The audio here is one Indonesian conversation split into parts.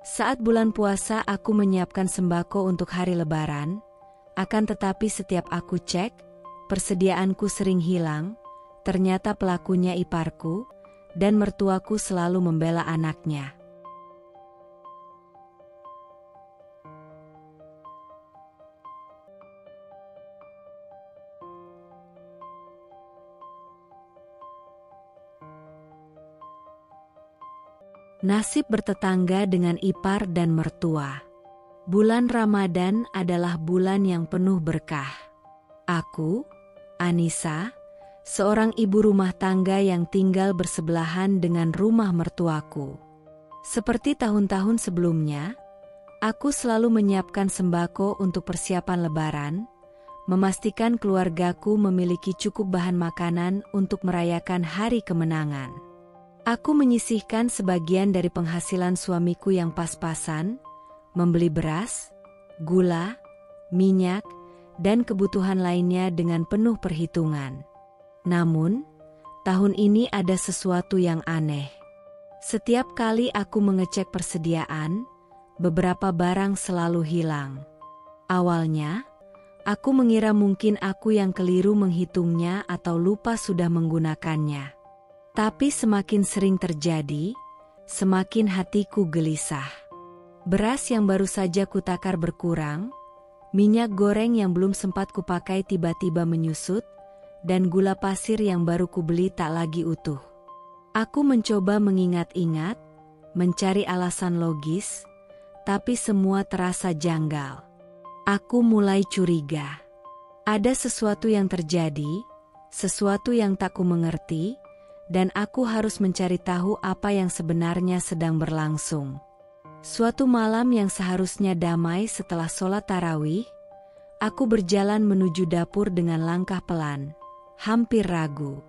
Saat bulan puasa aku menyiapkan sembako untuk hari Lebaran, akan tetapi setiap aku cek, persediaanku sering hilang, ternyata pelakunya iparku, dan mertuaku selalu membela anaknya. Nasib bertetangga dengan ipar dan mertua. Bulan Ramadan adalah bulan yang penuh berkah. Aku, Anissa, seorang ibu rumah tangga yang tinggal bersebelahan dengan rumah mertuaku. Seperti tahun-tahun sebelumnya, aku selalu menyiapkan sembako untuk persiapan Lebaran, memastikan keluargaku memiliki cukup bahan makanan untuk merayakan hari kemenangan. Aku menyisihkan sebagian dari penghasilan suamiku yang pas-pasan, membeli beras, gula, minyak, dan kebutuhan lainnya dengan penuh perhitungan. Namun, tahun ini ada sesuatu yang aneh. Setiap kali aku mengecek persediaan, beberapa barang selalu hilang. Awalnya, aku mengira mungkin aku yang keliru menghitungnya atau lupa sudah menggunakannya. Tapi semakin sering terjadi, semakin hatiku gelisah. Beras yang baru saja kutakar berkurang, minyak goreng yang belum sempat kupakai tiba-tiba menyusut, dan gula pasir yang baru kubeli tak lagi utuh. Aku mencoba mengingat-ingat, mencari alasan logis, tapi semua terasa janggal. Aku mulai curiga. Ada sesuatu yang terjadi, sesuatu yang tak ku mengerti, dan aku harus mencari tahu apa yang sebenarnya sedang berlangsung. Suatu malam yang seharusnya damai setelah sholat tarawih, aku berjalan menuju dapur dengan langkah pelan, hampir ragu.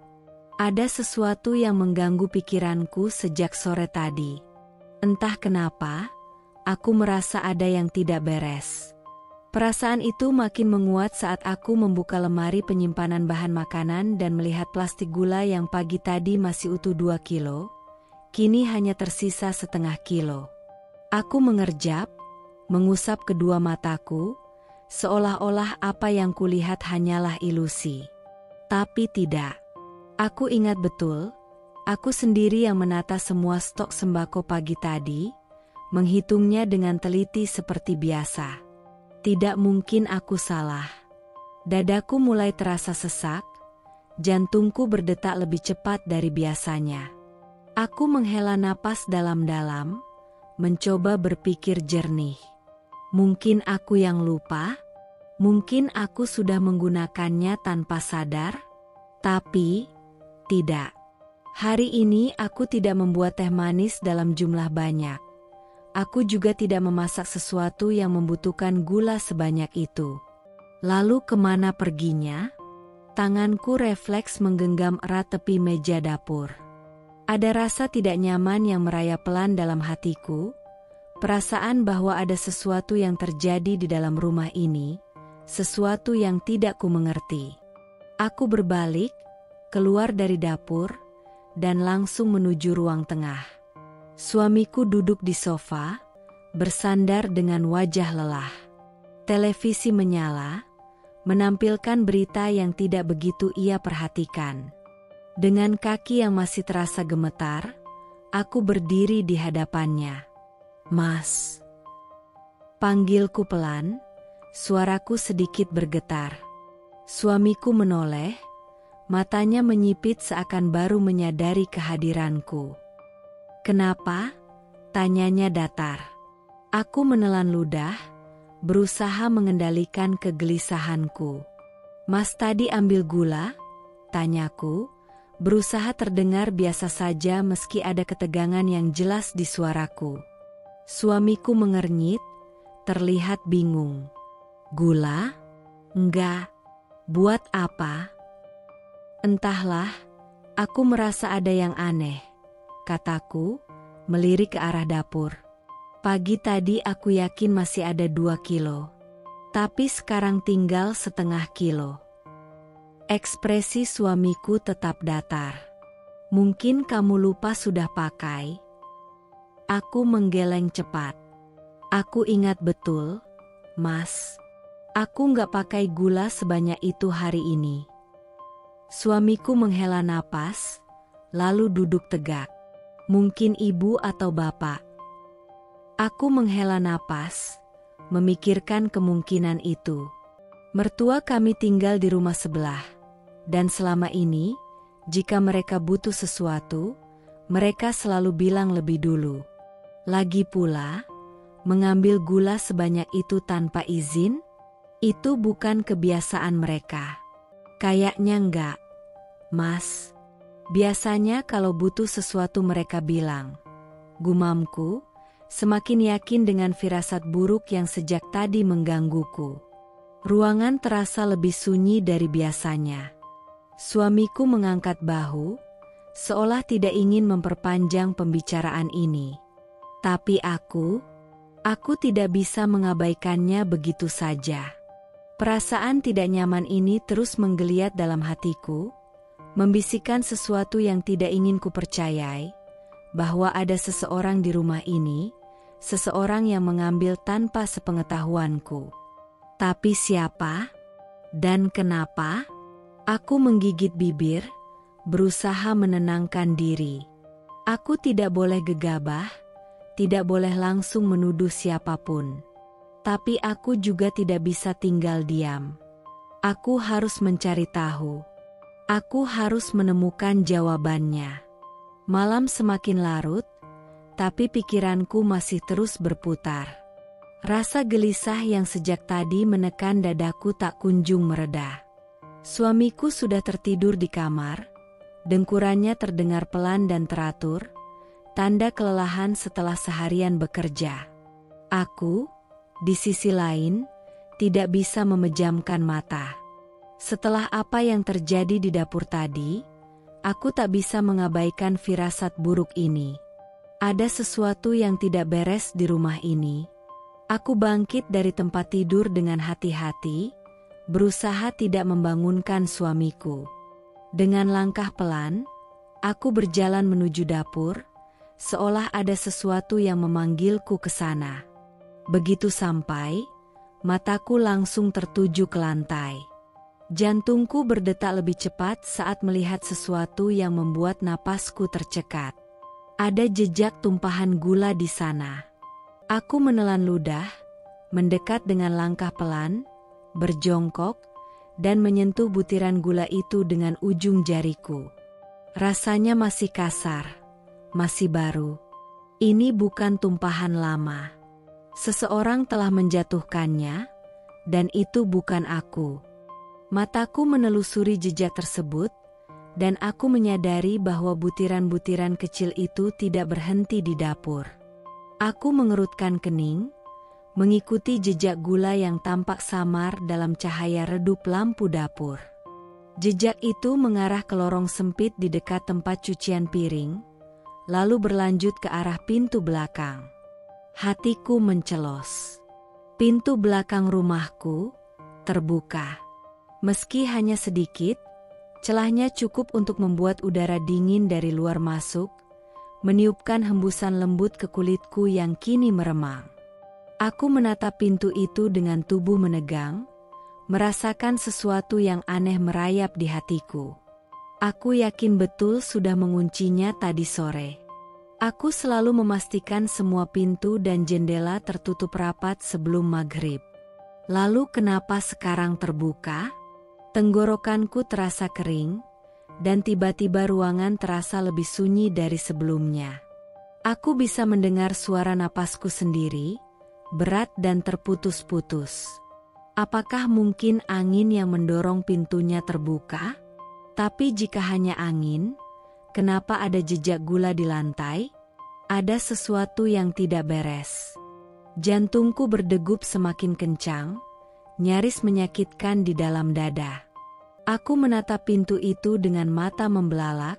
Ada sesuatu yang mengganggu pikiranku sejak sore tadi. Entah kenapa, aku merasa ada yang tidak beres. Perasaan itu makin menguat saat aku membuka lemari penyimpanan bahan makanan dan melihat plastik gula yang pagi tadi masih utuh 2 kilo, kini hanya tersisa setengah kilo. Aku mengerjap, mengusap kedua mataku, seolah-olah apa yang kulihat hanyalah ilusi. Tapi tidak. Aku ingat betul, aku sendiri yang menata semua stok sembako pagi tadi, menghitungnya dengan teliti seperti biasa. Tidak mungkin aku salah. Dadaku mulai terasa sesak, jantungku berdetak lebih cepat dari biasanya. Aku menghela napas dalam-dalam, mencoba berpikir jernih. Mungkin aku yang lupa, mungkin aku sudah menggunakannya tanpa sadar, tapi tidak. Hari ini aku tidak membuat teh manis dalam jumlah banyak. Aku juga tidak memasak sesuatu yang membutuhkan gula sebanyak itu. Lalu kemana perginya? Tanganku refleks menggenggam erat tepi meja dapur. Ada rasa tidak nyaman yang merayap pelan dalam hatiku, perasaan bahwa ada sesuatu yang terjadi di dalam rumah ini, sesuatu yang tidak ku mengerti. Aku berbalik, keluar dari dapur, dan langsung menuju ruang tengah. Suamiku duduk di sofa, bersandar dengan wajah lelah. Televisi menyala, menampilkan berita yang tidak begitu ia perhatikan. Dengan kaki yang masih terasa gemetar, aku berdiri di hadapannya. "Mas," panggilku pelan, suaraku sedikit bergetar. Suamiku menoleh, matanya menyipit seakan baru menyadari kehadiranku. "Kenapa?" tanyanya datar. Aku menelan ludah, berusaha mengendalikan kegelisahanku. "Mas tadi ambil gula?" tanyaku, berusaha terdengar biasa saja meski ada ketegangan yang jelas di suaraku. Suamiku mengernyit, terlihat bingung. "Gula? Enggak. Buat apa?" "Entahlah, aku merasa ada yang aneh," kataku, melirik ke arah dapur. "Pagi tadi aku yakin masih ada 2 kilo. Tapi sekarang tinggal setengah kilo." Ekspresi suamiku tetap datar. "Mungkin kamu lupa sudah pakai." Aku menggeleng cepat. Aku ingat betul, Mas. Aku nggak pakai gula sebanyak itu hari ini. Suamiku menghela napas, lalu duduk tegak. Mungkin ibu atau bapak. Aku menghela napas, memikirkan kemungkinan itu. Mertua kami tinggal di rumah sebelah, dan selama ini, jika mereka butuh sesuatu, mereka selalu bilang lebih dulu. Lagi pula, mengambil gula sebanyak itu tanpa izin, itu bukan kebiasaan mereka. Kayaknya enggak, Mas. Biasanya kalau butuh sesuatu mereka bilang. Gumamku, semakin yakin dengan firasat buruk yang sejak tadi menggangguku. Ruangan terasa lebih sunyi dari biasanya. Suamiku mengangkat bahu, seolah tidak ingin memperpanjang pembicaraan ini. Tapi aku tidak bisa mengabaikannya begitu saja. Perasaan tidak nyaman ini terus menggeliat dalam hatiku, membisikkan sesuatu yang tidak ingin kupercayai, bahwa ada seseorang di rumah ini, seseorang yang mengambil tanpa sepengetahuanku. Tapi siapa? Dan kenapa? Aku menggigit bibir, berusaha menenangkan diri. Aku tidak boleh gegabah, tidak boleh langsung menuduh siapapun. Tapi aku juga tidak bisa tinggal diam. Aku harus mencari tahu. Aku harus menemukan jawabannya. Malam semakin larut, tapi pikiranku masih terus berputar. Rasa gelisah yang sejak tadi menekan dadaku tak kunjung mereda. Suamiku sudah tertidur di kamar, dengkurannya terdengar pelan dan teratur, tanda kelelahan setelah seharian bekerja. Aku, di sisi lain, tidak bisa memejamkan mata. Setelah apa yang terjadi di dapur tadi, aku tak bisa mengabaikan firasat buruk ini. Ada sesuatu yang tidak beres di rumah ini. Aku bangkit dari tempat tidur dengan hati-hati, berusaha tidak membangunkan suamiku. Dengan langkah pelan, aku berjalan menuju dapur, seolah ada sesuatu yang memanggilku ke sana. Begitu sampai, mataku langsung tertuju ke lantai. Jantungku berdetak lebih cepat saat melihat sesuatu yang membuat napasku tercekat. Ada jejak tumpahan gula di sana. Aku menelan ludah, mendekat dengan langkah pelan, berjongkok, dan menyentuh butiran gula itu dengan ujung jariku. Rasanya masih kasar, masih baru. Ini bukan tumpahan lama. Seseorang telah menjatuhkannya, dan itu bukan aku. Mataku menelusuri jejak tersebut, dan aku menyadari bahwa butiran-butiran kecil itu tidak berhenti di dapur. Aku mengerutkan kening, mengikuti jejak gula yang tampak samar dalam cahaya redup lampu dapur. Jejak itu mengarah ke lorong sempit di dekat tempat cucian piring, lalu berlanjut ke arah pintu belakang. Hatiku mencelos. Pintu belakang rumahku terbuka. Meski hanya sedikit, celahnya cukup untuk membuat udara dingin dari luar masuk, meniupkan hembusan lembut ke kulitku yang kini meremang. Aku menatap pintu itu dengan tubuh menegang, merasakan sesuatu yang aneh merayap di hatiku. Aku yakin betul sudah menguncinya tadi sore. Aku selalu memastikan semua pintu dan jendela tertutup rapat sebelum maghrib. Lalu kenapa sekarang terbuka? Tenggorokanku terasa kering, dan tiba-tiba ruangan terasa lebih sunyi dari sebelumnya. Aku bisa mendengar suara napasku sendiri, berat dan terputus-putus. Apakah mungkin angin yang mendorong pintunya terbuka? Tapi jika hanya angin, kenapa ada jejak gula di lantai? Ada sesuatu yang tidak beres. Jantungku berdegup semakin kencang, nyaris menyakitkan di dalam dada. Aku menatap pintu itu dengan mata membelalak,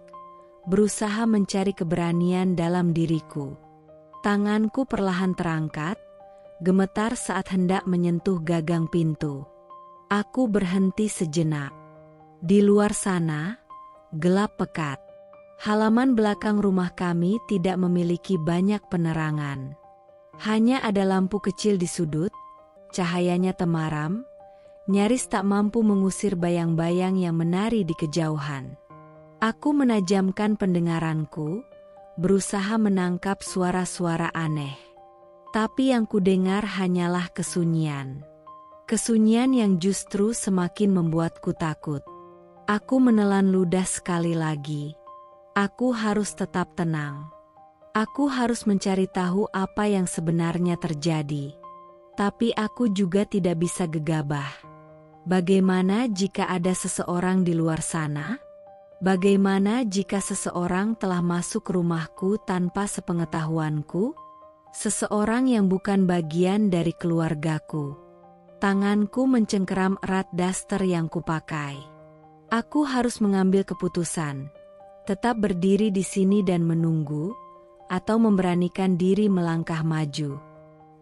berusaha mencari keberanian dalam diriku. Tanganku perlahan terangkat, gemetar saat hendak menyentuh gagang pintu. Aku berhenti sejenak. Di luar sana, gelap pekat. Halaman belakang rumah kami tidak memiliki banyak penerangan. Hanya ada lampu kecil di sudut, cahayanya temaram, nyaris tak mampu mengusir bayang-bayang yang menari di kejauhan. Aku menajamkan pendengaranku, berusaha menangkap suara-suara aneh. Tapi yang kudengar hanyalah kesunyian. Kesunyian yang justru semakin membuatku takut. Aku menelan ludah sekali lagi. Aku harus tetap tenang. Aku harus mencari tahu apa yang sebenarnya terjadi. Tapi aku juga tidak bisa gegabah. Bagaimana jika ada seseorang di luar sana? Bagaimana jika seseorang telah masuk rumahku tanpa sepengetahuanku? Seseorang yang bukan bagian dari keluargaku. Tanganku mencengkeram erat daster yang kupakai. Aku harus mengambil keputusan. Tetap berdiri di sini dan menunggu, atau memberanikan diri melangkah maju.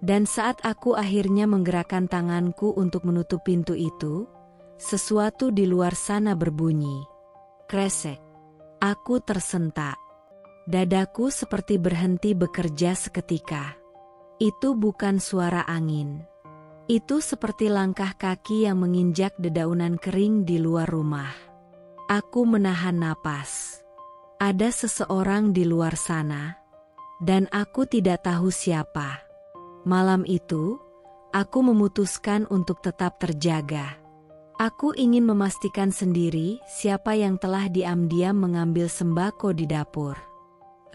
Dan saat aku akhirnya menggerakkan tanganku untuk menutup pintu itu, sesuatu di luar sana berbunyi. Kresek. Aku tersentak. Dadaku seperti berhenti bekerja seketika. Itu bukan suara angin. Itu seperti langkah kaki yang menginjak dedaunan kering di luar rumah. Aku menahan napas. Ada seseorang di luar sana, dan aku tidak tahu siapa. Malam itu, aku memutuskan untuk tetap terjaga. Aku ingin memastikan sendiri siapa yang telah diam-diam mengambil sembako di dapur.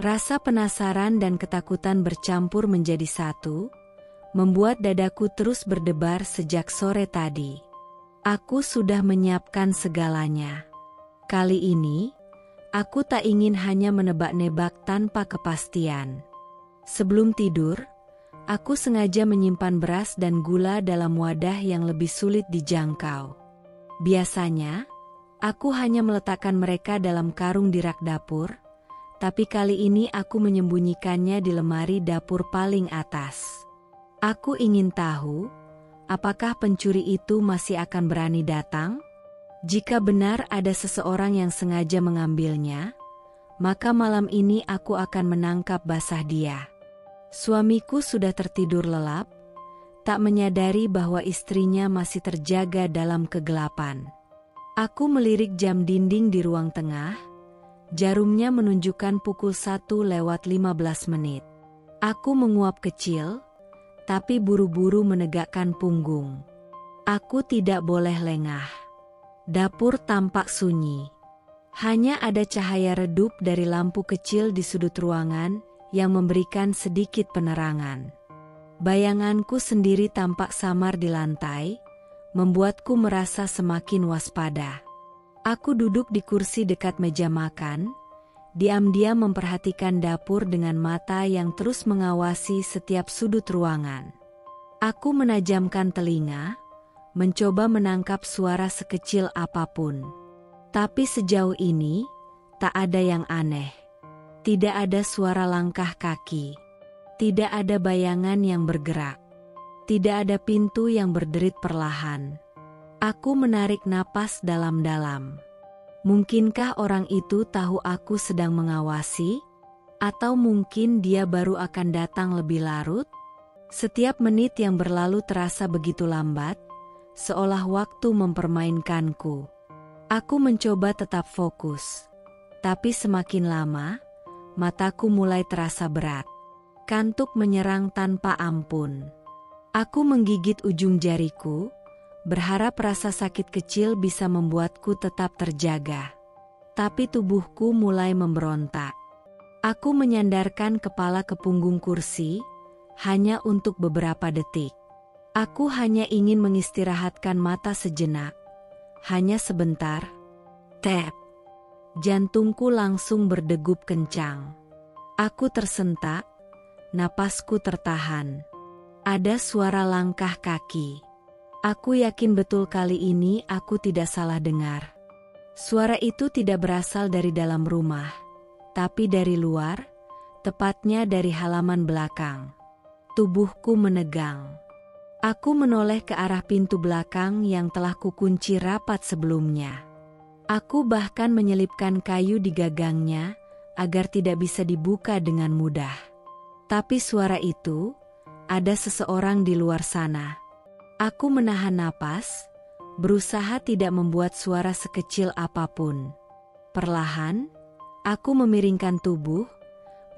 Rasa penasaran dan ketakutan bercampur menjadi satu, membuat dadaku terus berdebar sejak sore tadi. Aku sudah menyiapkan segalanya. Kali ini, aku tak ingin hanya menebak-nebak tanpa kepastian. Sebelum tidur, aku sengaja menyimpan beras dan gula dalam wadah yang lebih sulit dijangkau. Biasanya, aku hanya meletakkan mereka dalam karung di rak dapur, tapi kali ini aku menyembunyikannya di lemari dapur paling atas. Aku ingin tahu, apakah pencuri itu masih akan berani datang? Jika benar ada seseorang yang sengaja mengambilnya, maka malam ini aku akan menangkap basah dia. Suamiku sudah tertidur lelap, tak menyadari bahwa istrinya masih terjaga dalam kegelapan. Aku melirik jam dinding di ruang tengah, jarumnya menunjukkan pukul 1:15. Aku menguap kecil, tapi buru-buru menegakkan punggung. Aku tidak boleh lengah. Dapur tampak sunyi. Hanya ada cahaya redup dari lampu kecil di sudut ruangan yang memberikan sedikit penerangan. Bayanganku sendiri tampak samar di lantai, membuatku merasa semakin waspada. Aku duduk di kursi dekat meja makan, diam-diam memperhatikan dapur dengan mata yang terus mengawasi setiap sudut ruangan. Aku menajamkan telinga, mencoba menangkap suara sekecil apapun. Tapi sejauh ini, tak ada yang aneh. Tidak ada suara langkah kaki. Tidak ada bayangan yang bergerak. Tidak ada pintu yang berderit perlahan. Aku menarik napas dalam-dalam. Mungkinkah orang itu tahu aku sedang mengawasi? Atau mungkin dia baru akan datang lebih larut? Setiap menit yang berlalu terasa begitu lambat, seolah waktu mempermainkanku. Aku mencoba tetap fokus. Tapi semakin lama, mataku mulai terasa berat. Kantuk menyerang tanpa ampun. Aku menggigit ujung jariku, berharap rasa sakit kecil bisa membuatku tetap terjaga. Tapi tubuhku mulai memberontak. Aku menyandarkan kepala ke punggung kursi, hanya untuk beberapa detik. Aku hanya ingin mengistirahatkan mata sejenak. Hanya sebentar. Tep. Jantungku langsung berdegup kencang. Aku tersentak, napasku tertahan. Ada suara langkah kaki. Aku yakin betul kali ini aku tidak salah dengar. Suara itu tidak berasal dari dalam rumah, tapi dari luar, tepatnya dari halaman belakang. Tubuhku menegang. Aku menoleh ke arah pintu belakang yang telah kukunci rapat sebelumnya. Aku bahkan menyelipkan kayu di gagangnya agar tidak bisa dibuka dengan mudah. Tapi suara itu, ada seseorang di luar sana. Aku menahan napas, berusaha tidak membuat suara sekecil apapun. Perlahan, aku memiringkan tubuh,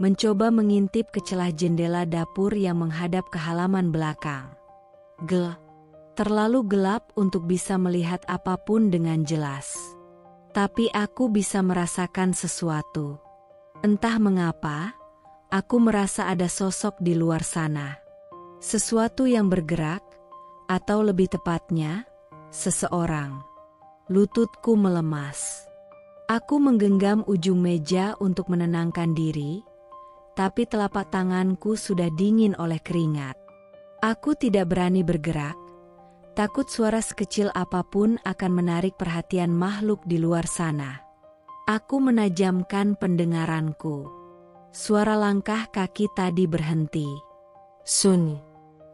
mencoba mengintip ke celah jendela dapur yang menghadap ke halaman belakang. Terlalu gelap untuk bisa melihat apapun dengan jelas. Tapi aku bisa merasakan sesuatu. Entah mengapa, aku merasa ada sosok di luar sana. Sesuatu yang bergerak, atau lebih tepatnya, seseorang. Lututku melemas. Aku menggenggam ujung meja untuk menenangkan diri, tapi telapak tanganku sudah dingin oleh keringat. Aku tidak berani bergerak, takut suara sekecil apapun akan menarik perhatian makhluk di luar sana. Aku menajamkan pendengaranku. Suara langkah kaki tadi berhenti. Sunyi.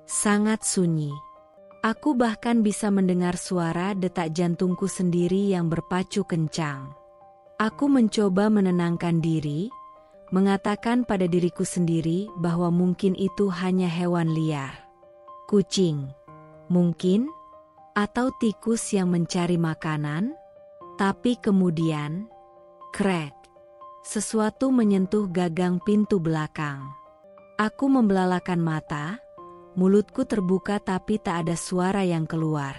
Sangat sunyi. Aku bahkan bisa mendengar suara detak jantungku sendiri yang berpacu kencang. Aku mencoba menenangkan diri, mengatakan pada diriku sendiri bahwa mungkin itu hanya hewan liar. Kucing. Mungkin, atau tikus yang mencari makanan, tapi kemudian, krek, sesuatu menyentuh gagang pintu belakang. Aku membelalakan mata, mulutku terbuka tapi tak ada suara yang keluar.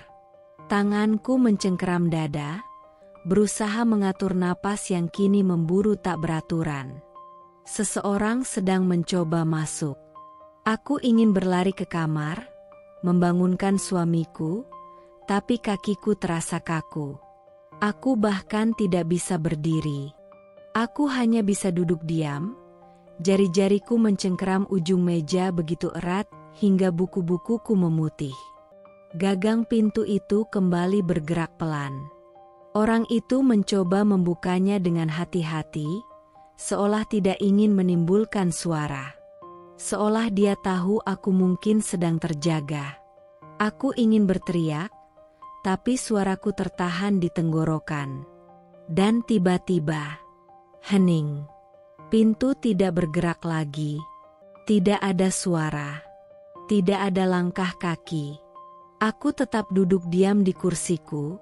Tanganku mencengkeram dada, berusaha mengatur napas yang kini memburu tak beraturan. Seseorang sedang mencoba masuk. Aku ingin berlari ke kamar, membangunkan suamiku, tapi kakiku terasa kaku. Aku bahkan tidak bisa berdiri. Aku hanya bisa duduk diam, jari-jariku mencengkeram ujung meja begitu erat hingga buku-bukuku memutih. Gagang pintu itu kembali bergerak pelan. Orang itu mencoba membukanya dengan hati-hati, seolah tidak ingin menimbulkan suara. Seolah dia tahu aku mungkin sedang terjaga. Aku ingin berteriak, tapi suaraku tertahan di tenggorokan. Dan tiba-tiba, hening. Pintu tidak bergerak lagi. Tidak ada suara. Tidak ada langkah kaki. Aku tetap duduk diam di kursiku,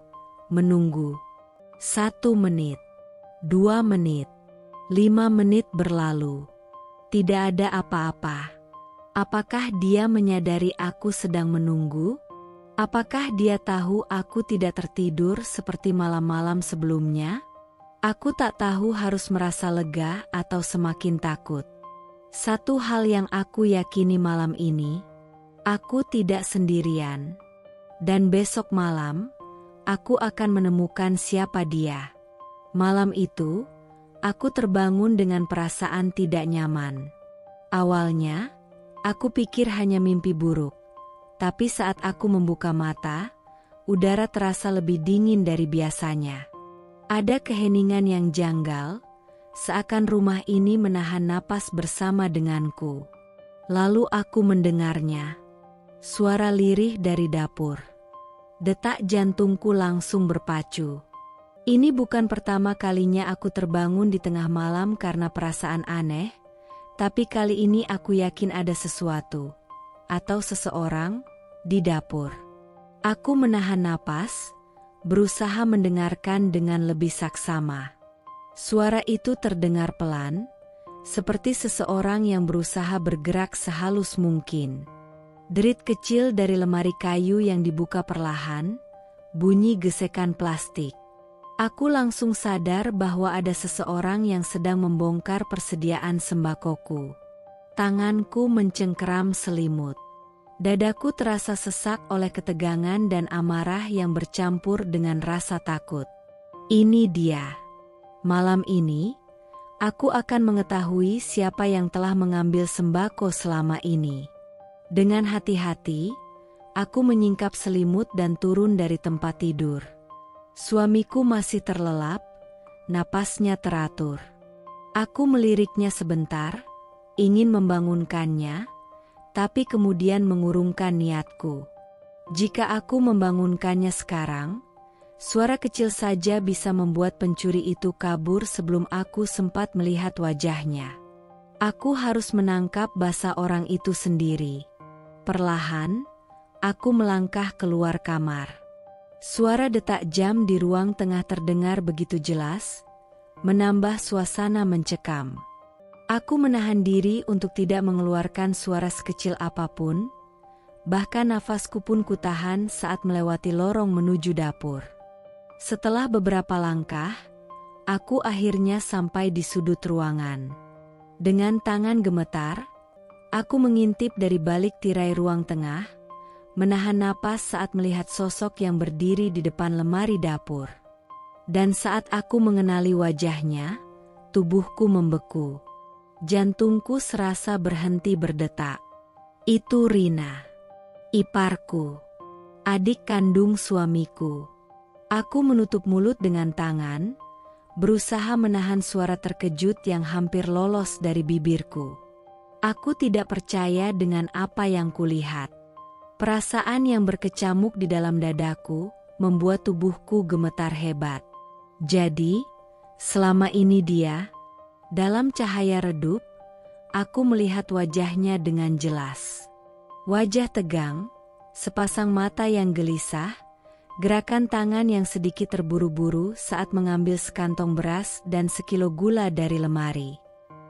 menunggu. 1 menit, 2 menit, 5 menit berlalu. Tidak ada apa-apa. Apakah dia menyadari aku sedang menunggu? Apakah dia tahu aku tidak tertidur seperti malam-malam sebelumnya? Aku tak tahu harus merasa lega atau semakin takut. Satu hal yang aku yakini malam ini, aku tidak sendirian. Dan besok malam, aku akan menemukan siapa dia. Malam itu, aku terbangun dengan perasaan tidak nyaman. Awalnya, aku pikir hanya mimpi buruk. Tapi saat aku membuka mata, udara terasa lebih dingin dari biasanya. Ada keheningan yang janggal, seakan rumah ini menahan napas bersama denganku. Lalu aku mendengarnya. Suara lirih dari dapur. Detak jantungku langsung berpacu. Ini bukan pertama kalinya aku terbangun di tengah malam karena perasaan aneh, tapi kali ini aku yakin ada sesuatu, atau seseorang, di dapur. Aku menahan napas, berusaha mendengarkan dengan lebih saksama. Suara itu terdengar pelan, seperti seseorang yang berusaha bergerak sehalus mungkin. Derit kecil dari lemari kayu yang dibuka perlahan, bunyi gesekan plastik. Aku langsung sadar bahwa ada seseorang yang sedang membongkar persediaan sembakoku. Tanganku mencengkeram selimut. Dadaku terasa sesak oleh ketegangan dan amarah yang bercampur dengan rasa takut. Ini dia. Malam ini, aku akan mengetahui siapa yang telah mengambil sembako selama ini. Dengan hati-hati, aku menyingkap selimut dan turun dari tempat tidur. Suamiku masih terlelap, napasnya teratur. Aku meliriknya sebentar, ingin membangunkannya, tapi kemudian mengurungkan niatku. Jika aku membangunkannya sekarang, suara kecil saja bisa membuat pencuri itu kabur sebelum aku sempat melihat wajahnya. Aku harus menangkap basah orang itu sendiri. Perlahan, aku melangkah keluar kamar. Suara detak jam di ruang tengah terdengar begitu jelas, menambah suasana mencekam. Aku menahan diri untuk tidak mengeluarkan suara sekecil apapun, bahkan nafasku pun kutahan saat melewati lorong menuju dapur. Setelah beberapa langkah, aku akhirnya sampai di sudut ruangan. Dengan tangan gemetar, aku mengintip dari balik tirai ruang tengah, menahan napas saat melihat sosok yang berdiri di depan lemari dapur. Dan saat aku mengenali wajahnya, tubuhku membeku. Jantungku serasa berhenti berdetak. Itu Rina, iparku, adik kandung suamiku. Aku menutup mulut dengan tangan, berusaha menahan suara terkejut yang hampir lolos dari bibirku. Aku tidak percaya dengan apa yang kulihat. Perasaan yang berkecamuk di dalam dadaku membuat tubuhku gemetar hebat. Jadi, selama ini dia, dalam cahaya redup, aku melihat wajahnya dengan jelas. Wajah tegang, sepasang mata yang gelisah, gerakan tangan yang sedikit terburu-buru saat mengambil sekantong beras dan sekilo gula dari lemari.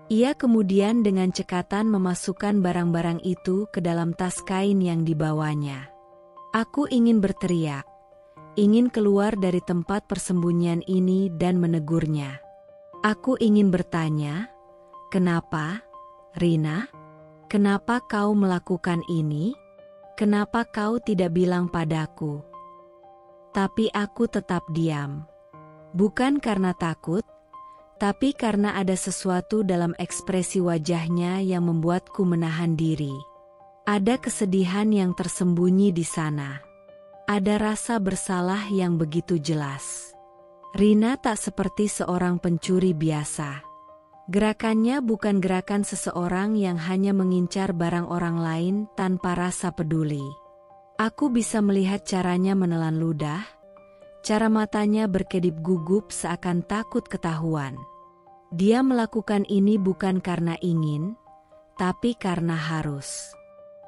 Ia kemudian dengan cekatan memasukkan barang-barang itu ke dalam tas kain yang dibawanya. Aku ingin berteriak, ingin keluar dari tempat persembunyian ini dan menegurnya. Aku ingin bertanya, "Kenapa, Rina? Kenapa kau melakukan ini? Kenapa kau tidak bilang padaku?" Tapi aku tetap diam. Bukan karena takut, tapi karena ada sesuatu dalam ekspresi wajahnya yang membuatku menahan diri. Ada kesedihan yang tersembunyi di sana. Ada rasa bersalah yang begitu jelas. Rina tak seperti seorang pencuri biasa. Gerakannya bukan gerakan seseorang yang hanya mengincar barang orang lain tanpa rasa peduli. Aku bisa melihat caranya menelan ludah, cara matanya berkedip gugup seakan takut ketahuan. Dia melakukan ini bukan karena ingin, tapi karena harus.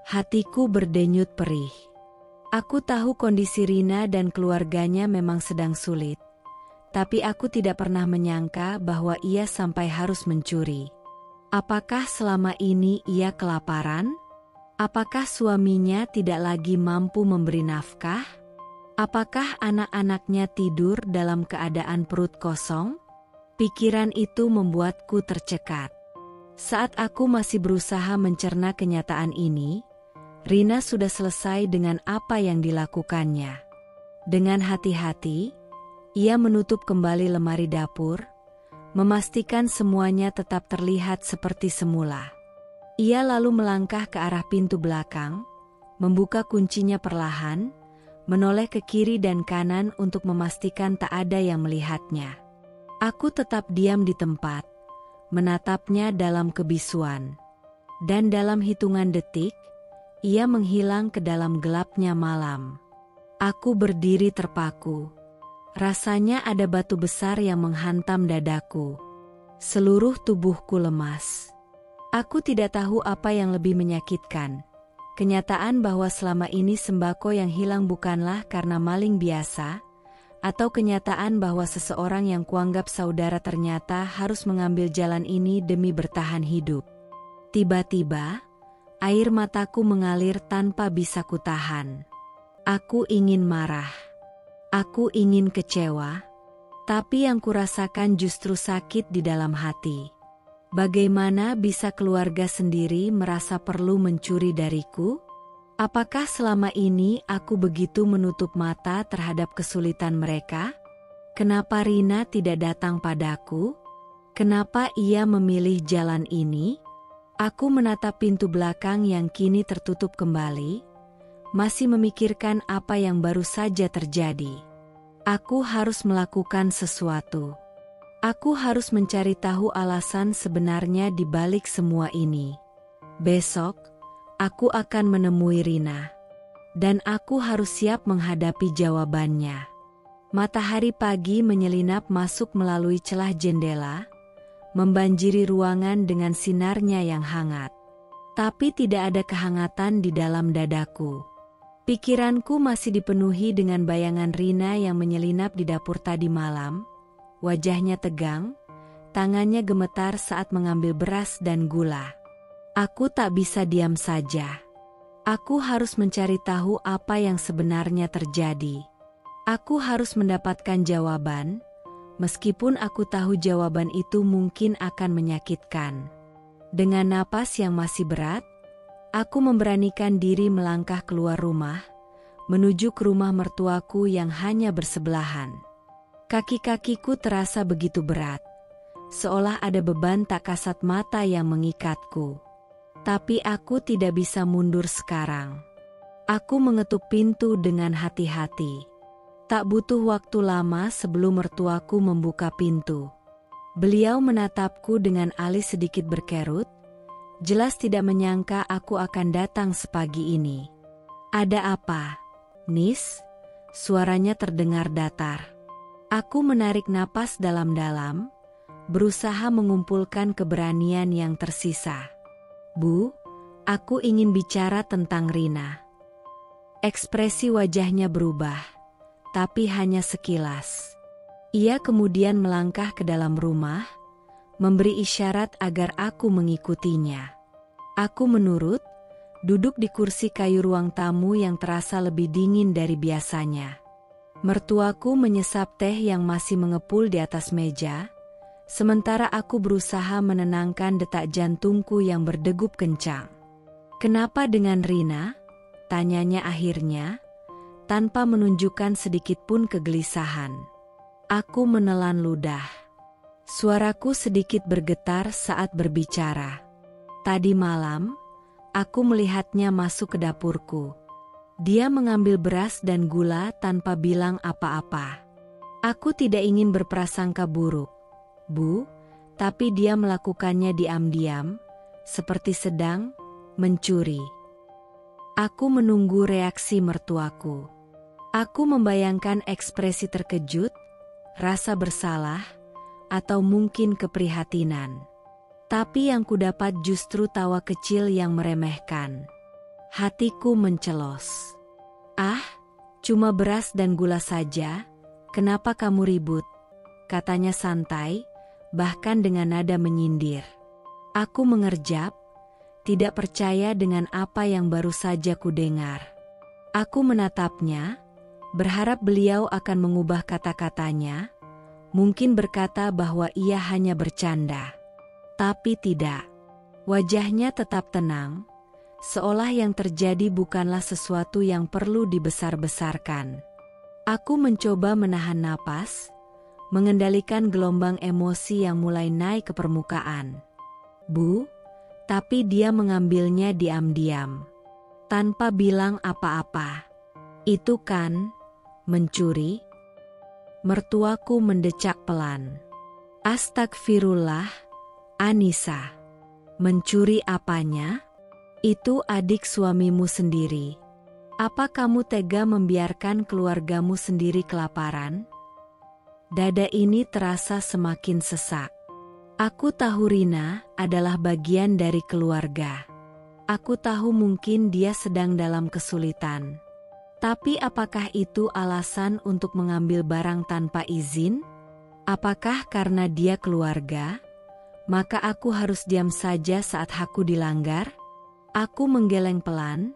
Hatiku berdenyut perih. Aku tahu kondisi Rina dan keluarganya memang sedang sulit, tapi aku tidak pernah menyangka bahwa ia sampai harus mencuri. Apakah selama ini ia kelaparan? Apakah suaminya tidak lagi mampu memberi nafkah? Apakah anak-anaknya tidur dalam keadaan perut kosong? Pikiran itu membuatku tercekat. Saat aku masih berusaha mencerna kenyataan ini, Rina sudah selesai dengan apa yang dilakukannya. Dengan hati-hati, ia menutup kembali lemari dapur, memastikan semuanya tetap terlihat seperti semula. Ia lalu melangkah ke arah pintu belakang, membuka kuncinya perlahan, menoleh ke kiri dan kanan untuk memastikan tak ada yang melihatnya. Aku tetap diam di tempat, menatapnya dalam kebisuan. Dan dalam hitungan detik, ia menghilang ke dalam gelapnya malam. Aku berdiri terpaku. Rasanya ada batu besar yang menghantam dadaku. Seluruh tubuhku lemas. Aku tidak tahu apa yang lebih menyakitkan. Kenyataan bahwa selama ini sembako yang hilang bukanlah karena maling biasa, atau kenyataan bahwa seseorang yang kuanggap saudara ternyata harus mengambil jalan ini demi bertahan hidup. Tiba-tiba, air mataku mengalir tanpa bisa kutahan. Aku ingin marah. Aku ingin kecewa, tapi yang kurasakan justru sakit di dalam hati. Bagaimana bisa keluarga sendiri merasa perlu mencuri dariku? Apakah selama ini aku begitu menutup mata terhadap kesulitan mereka? Kenapa Rina tidak datang padaku? Kenapa ia memilih jalan ini? Aku menatap pintu belakang yang kini tertutup kembali, masih memikirkan apa yang baru saja terjadi. Aku harus melakukan sesuatu. Aku harus mencari tahu alasan sebenarnya di balik semua ini. Besok, aku akan menemui Rina. Dan aku harus siap menghadapi jawabannya. Matahari pagi menyelinap masuk melalui celah jendela, membanjiri ruangan dengan sinarnya yang hangat. Tapi tidak ada kehangatan di dalam dadaku. Pikiranku masih dipenuhi dengan bayangan Rina yang menyelinap di dapur tadi malam. Wajahnya tegang, tangannya gemetar saat mengambil beras dan gula. Aku tak bisa diam saja. Aku harus mencari tahu apa yang sebenarnya terjadi. Aku harus mendapatkan jawaban, meskipun aku tahu jawaban itu mungkin akan menyakitkan. Dengan napas yang masih berat, aku memberanikan diri melangkah keluar rumah, menuju ke rumah mertuaku yang hanya bersebelahan. Kaki-kakiku terasa begitu berat, seolah ada beban tak kasat mata yang mengikatku. Tapi aku tidak bisa mundur sekarang. Aku mengetuk pintu dengan hati-hati. Tak butuh waktu lama sebelum mertuaku membuka pintu. Beliau menatapku dengan alis sedikit berkerut, jelas tidak menyangka aku akan datang sepagi ini. "Ada apa, Nis?" Suaranya terdengar datar. Aku menarik napas dalam-dalam, berusaha mengumpulkan keberanian yang tersisa. "Bu, aku ingin bicara tentang Rina." Ekspresi wajahnya berubah, tapi hanya sekilas. Ia kemudian melangkah ke dalam rumah, memberi isyarat agar aku mengikutinya. Aku menurut, duduk di kursi kayu ruang tamu yang terasa lebih dingin dari biasanya. Mertuaku menyesap teh yang masih mengepul di atas meja, sementara aku berusaha menenangkan detak jantungku yang berdegup kencang. "Kenapa dengan Rina?" tanyanya akhirnya, tanpa menunjukkan sedikit pun kegelisahan. Aku menelan ludah. Suaraku sedikit bergetar saat berbicara. "Tadi malam, aku melihatnya masuk ke dapurku. Dia mengambil beras dan gula tanpa bilang apa-apa. Aku tidak ingin berprasangka buruk, Bu, tapi dia melakukannya diam-diam, seperti sedang mencuri." Aku menunggu reaksi mertuaku. Aku membayangkan ekspresi terkejut, rasa bersalah, atau mungkin keprihatinan. Tapi yang kudapat justru tawa kecil yang meremehkan. Hatiku mencelos. "Ah, cuma beras dan gula saja, kenapa kamu ribut?" katanya santai, bahkan dengan nada menyindir. Aku mengerjap, tidak percaya dengan apa yang baru saja kudengar. Aku menatapnya, berharap beliau akan mengubah kata-katanya, mungkin berkata bahwa ia hanya bercanda. Tapi tidak. Wajahnya tetap tenang, seolah yang terjadi bukanlah sesuatu yang perlu dibesar-besarkan. Aku mencoba menahan napas, mengendalikan gelombang emosi yang mulai naik ke permukaan. "Bu," tapi dia mengambilnya diam-diam, tanpa bilang apa-apa. "Itu kan mencuri?" Mertuaku mendecak pelan. "Astagfirullah, Anissa. Mencuri apanya? Itu adik suamimu sendiri. Apa kamu tega membiarkan keluargamu sendiri kelaparan?" Dada ini terasa semakin sesak. Aku tahu Rina adalah bagian dari keluarga. Aku tahu mungkin dia sedang dalam kesulitan. Tapi apakah itu alasan untuk mengambil barang tanpa izin? Apakah karena dia keluarga, maka aku harus diam saja saat hakku dilanggar? Aku menggeleng pelan,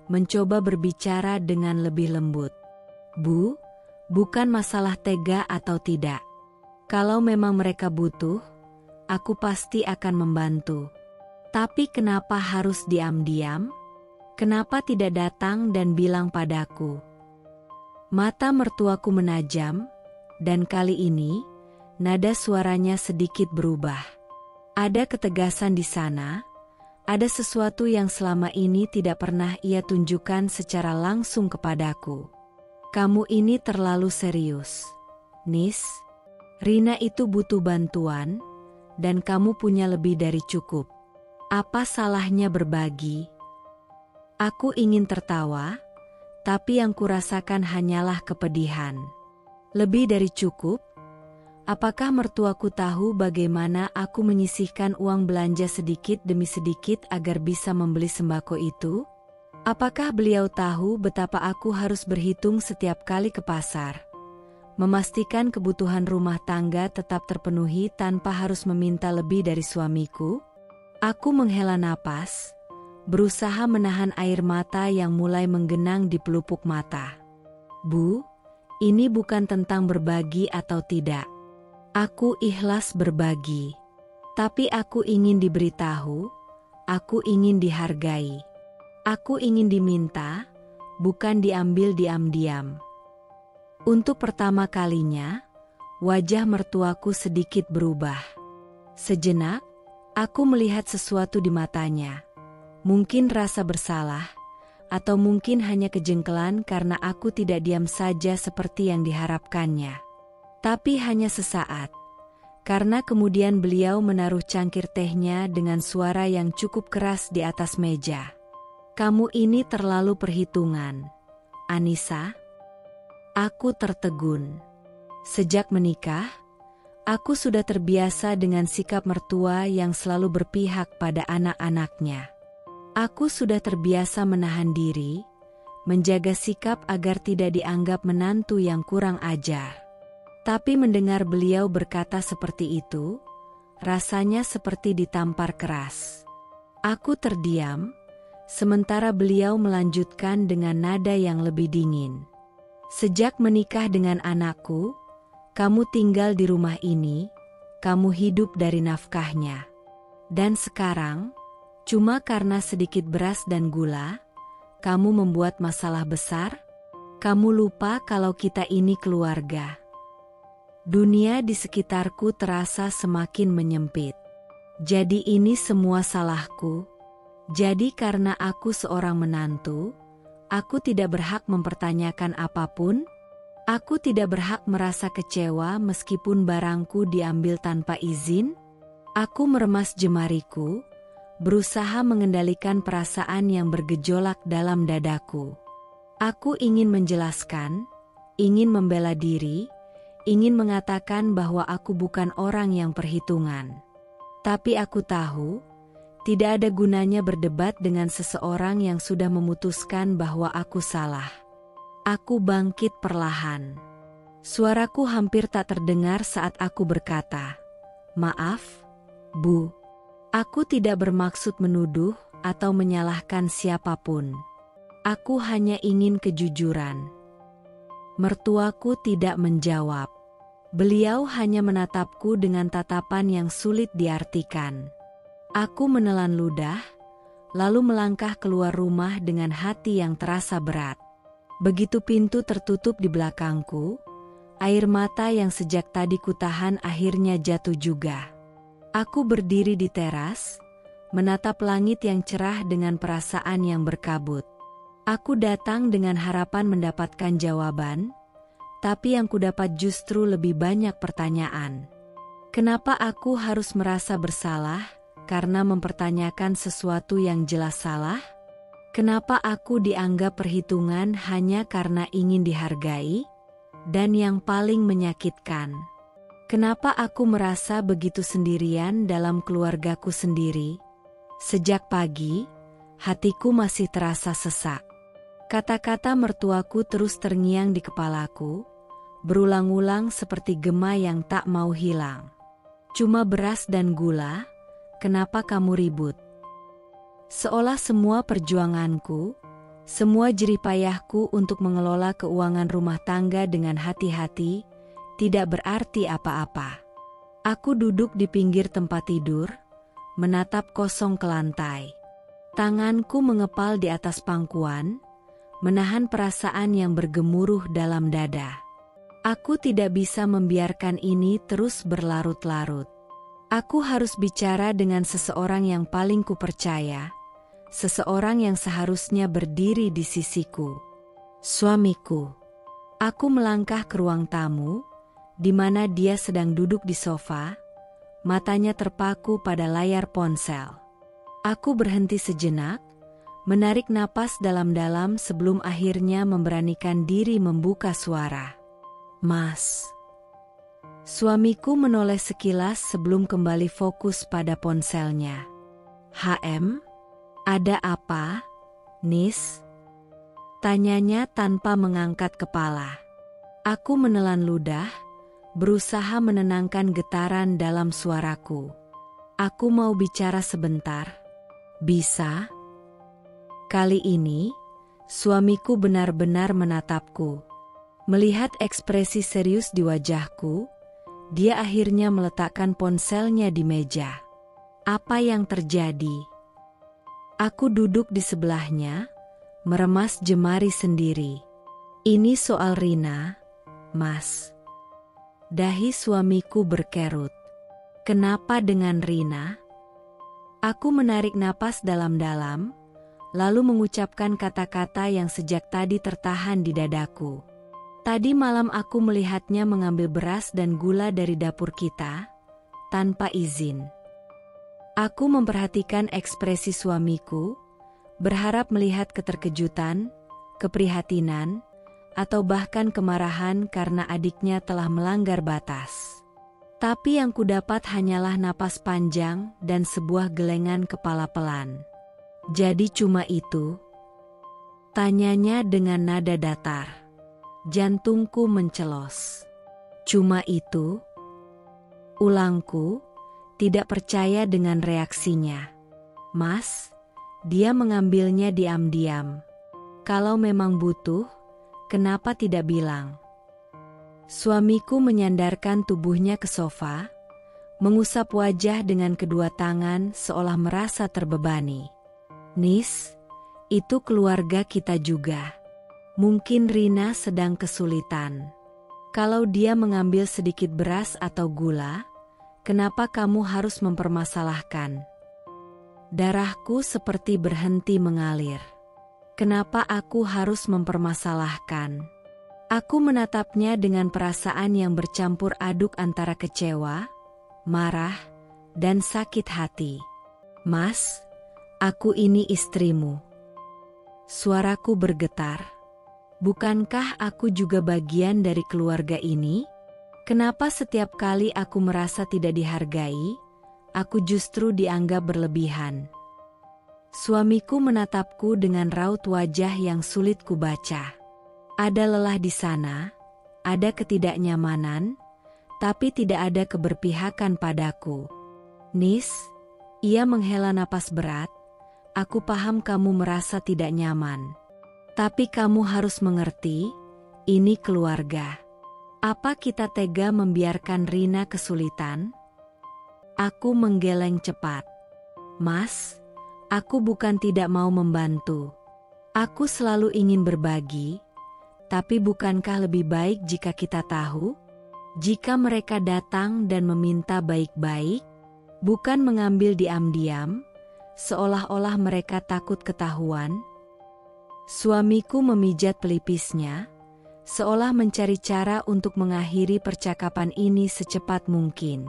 mencoba berbicara dengan lebih lembut. "Bu, bukan masalah tega atau tidak. Kalau memang mereka butuh, aku pasti akan membantu. Tapi kenapa harus diam-diam? Kenapa tidak datang dan bilang padaku?" Mata mertuaku menajam, dan kali ini, nada suaranya sedikit berubah. Ada ketegasan di sana, ada sesuatu yang selama ini tidak pernah ia tunjukkan secara langsung kepadaku. "Kamu ini terlalu serius, Nis. Rina itu butuh bantuan, dan kamu punya lebih dari cukup. Apa salahnya berbagi?" Aku ingin tertawa, tapi yang kurasakan hanyalah kepedihan. Lebih dari cukup? Apakah mertuaku tahu bagaimana aku menyisihkan uang belanja sedikit demi sedikit agar bisa membeli sembako itu? Apakah beliau tahu betapa aku harus berhitung setiap kali ke pasar, memastikan kebutuhan rumah tangga tetap terpenuhi tanpa harus meminta lebih dari suamiku? Aku menghela napas, berusaha menahan air mata yang mulai menggenang di pelupuk mata. Bu, ini bukan tentang berbagi atau tidak. Aku ikhlas berbagi. Tapi aku ingin diberitahu, aku ingin dihargai. Aku ingin diminta, bukan diambil diam-diam. Untuk pertama kalinya, wajah mertuaku sedikit berubah. Sejenak, aku melihat sesuatu di matanya. Mungkin rasa bersalah, atau mungkin hanya kejengkelan karena aku tidak diam saja seperti yang diharapkannya. Tapi hanya sesaat, karena kemudian beliau menaruh cangkir tehnya dengan suara yang cukup keras di atas meja. Kamu ini terlalu perhitungan, Anissa. Aku tertegun. Sejak menikah, aku sudah terbiasa dengan sikap mertua yang selalu berpihak pada anak-anaknya. Aku sudah terbiasa menahan diri, menjaga sikap agar tidak dianggap menantu yang kurang ajar. Tapi mendengar beliau berkata seperti itu, rasanya seperti ditampar keras. Aku terdiam, sementara beliau melanjutkan dengan nada yang lebih dingin. Sejak menikah dengan anakku, kamu tinggal di rumah ini, kamu hidup dari nafkahnya. Dan sekarang, cuma karena sedikit beras dan gula, kamu membuat masalah besar? Kamu lupa kalau kita ini keluarga. Dunia di sekitarku terasa semakin menyempit. Jadi ini semua salahku. Jadi karena aku seorang menantu, aku tidak berhak mempertanyakan apapun. Aku tidak berhak merasa kecewa meskipun barangku diambil tanpa izin. Aku meremas jemariku, berusaha mengendalikan perasaan yang bergejolak dalam dadaku. Aku ingin menjelaskan, ingin membela diri, ingin mengatakan bahwa aku bukan orang yang perhitungan. Tapi aku tahu, tidak ada gunanya berdebat dengan seseorang yang sudah memutuskan bahwa aku salah. Aku bangkit perlahan. Suaraku hampir tak terdengar saat aku berkata, "Maaf, Bu. Aku tidak bermaksud menuduh atau menyalahkan siapapun. Aku hanya ingin kejujuran." Mertuaku tidak menjawab. Beliau hanya menatapku dengan tatapan yang sulit diartikan. Aku menelan ludah, lalu melangkah keluar rumah dengan hati yang terasa berat. Begitu pintu tertutup di belakangku, air mata yang sejak tadi kutahan akhirnya jatuh juga. Aku berdiri di teras, menatap langit yang cerah dengan perasaan yang berkabut. Aku datang dengan harapan mendapatkan jawaban, tapi yang kudapat justru lebih banyak pertanyaan. Kenapa aku harus merasa bersalah karena mempertanyakan sesuatu yang jelas salah? Kenapa aku dianggap perhitungan hanya karena ingin dihargai? Dan yang paling menyakitkan, kenapa aku merasa begitu sendirian dalam keluargaku sendiri? Sejak pagi, hatiku masih terasa sesak. Kata-kata mertuaku terus terngiang di kepalaku, berulang-ulang seperti gema yang tak mau hilang. Cuma beras dan gula, kenapa kamu ribut? Seolah semua perjuanganku, semua jerih payahku untuk mengelola keuangan rumah tangga dengan hati-hati, tidak berarti apa-apa. Aku duduk di pinggir tempat tidur, menatap kosong ke lantai. Tanganku mengepal di atas pangkuan, menahan perasaan yang bergemuruh dalam dada. Aku tidak bisa membiarkan ini terus berlarut-larut. Aku harus bicara dengan seseorang yang paling kupercaya, seseorang yang seharusnya berdiri di sisiku. Suamiku. Aku melangkah ke ruang tamu, di mana dia sedang duduk di sofa, matanya terpaku pada layar ponsel. Aku berhenti sejenak, menarik napas dalam-dalam sebelum akhirnya memberanikan diri membuka suara. "Mas." Suamiku menoleh sekilas sebelum kembali fokus pada ponselnya. Ada apa, Nis? Tanyanya tanpa mengangkat kepala. Aku menelan ludah, berusaha menenangkan getaran dalam suaraku. Aku mau bicara sebentar. Bisa? Kali ini, suamiku benar-benar menatapku. Melihat ekspresi serius di wajahku, dia akhirnya meletakkan ponselnya di meja. Apa yang terjadi? Aku duduk di sebelahnya, meremas jemari sendiri. Ini soal Rina, Mas. Dahi suamiku berkerut. Kenapa dengan Rina? Aku menarik napas dalam-dalam, lalu mengucapkan kata-kata yang sejak tadi tertahan di dadaku. Tadi malam aku melihatnya mengambil beras dan gula dari dapur kita, tanpa izin. Aku memperhatikan ekspresi suamiku, berharap melihat keterkejutan, keprihatinan, atau bahkan kemarahan karena adiknya telah melanggar batas. Tapi yang kudapat hanyalah napas panjang dan sebuah gelengan kepala pelan. Jadi cuma itu? Tanyanya dengan nada datar. Jantungku mencelos. Cuma itu? Ulangku, tidak percaya dengan reaksinya. Mas, dia mengambilnya diam-diam. Kalau memang butuh, kenapa tidak bilang? Suamiku menyandarkan tubuhnya ke sofa, mengusap wajah dengan kedua tangan seolah merasa terbebani. Nis, itu keluarga kita juga. Mungkin Rina sedang kesulitan. Kalau dia mengambil sedikit beras atau gula, kenapa kamu harus mempermasalahkan? Darahku seperti berhenti mengalir. Kenapa aku harus mempermasalahkan? Aku menatapnya dengan perasaan yang bercampur aduk antara kecewa, marah, dan sakit hati. Mas, aku ini istrimu. Suaraku bergetar. Bukankah aku juga bagian dari keluarga ini? Kenapa setiap kali aku merasa tidak dihargai, aku justru dianggap berlebihan? Suamiku menatapku dengan raut wajah yang sulit kubaca. Ada lelah di sana, ada ketidaknyamanan, tapi tidak ada keberpihakan padaku. Nis, ia menghela napas berat, aku paham kamu merasa tidak nyaman. Tapi kamu harus mengerti, ini keluarga. Apa kita tega membiarkan Rina kesulitan? Aku menggeleng cepat. Mas, aku bukan tidak mau membantu. Aku selalu ingin berbagi, tapi bukankah lebih baik jika kita tahu? Jika mereka datang dan meminta baik-baik, bukan mengambil diam-diam, seolah-olah mereka takut ketahuan. Suamiku memijat pelipisnya, seolah mencari cara untuk mengakhiri percakapan ini secepat mungkin.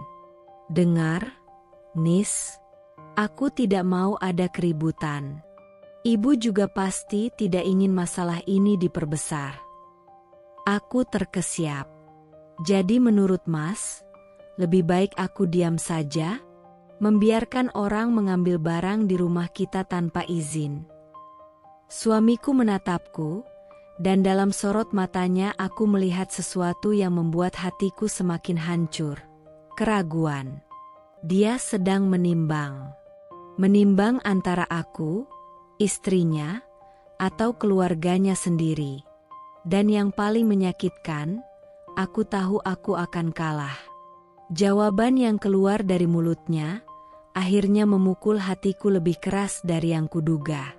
Dengar, Nis, aku tidak mau ada keributan. Ibu juga pasti tidak ingin masalah ini diperbesar. Aku terkesiap. Jadi menurut Mas, lebih baik aku diam saja, membiarkan orang mengambil barang di rumah kita tanpa izin. Suamiku menatapku, dan dalam sorot matanya aku melihat sesuatu yang membuat hatiku semakin hancur. Keraguan. Dia sedang menimbang. Menimbang antara aku, istrinya, atau keluarganya sendiri. Dan yang paling menyakitkan, aku tahu aku akan kalah. Jawaban yang keluar dari mulutnya, akhirnya memukul hatiku lebih keras dari yang kuduga.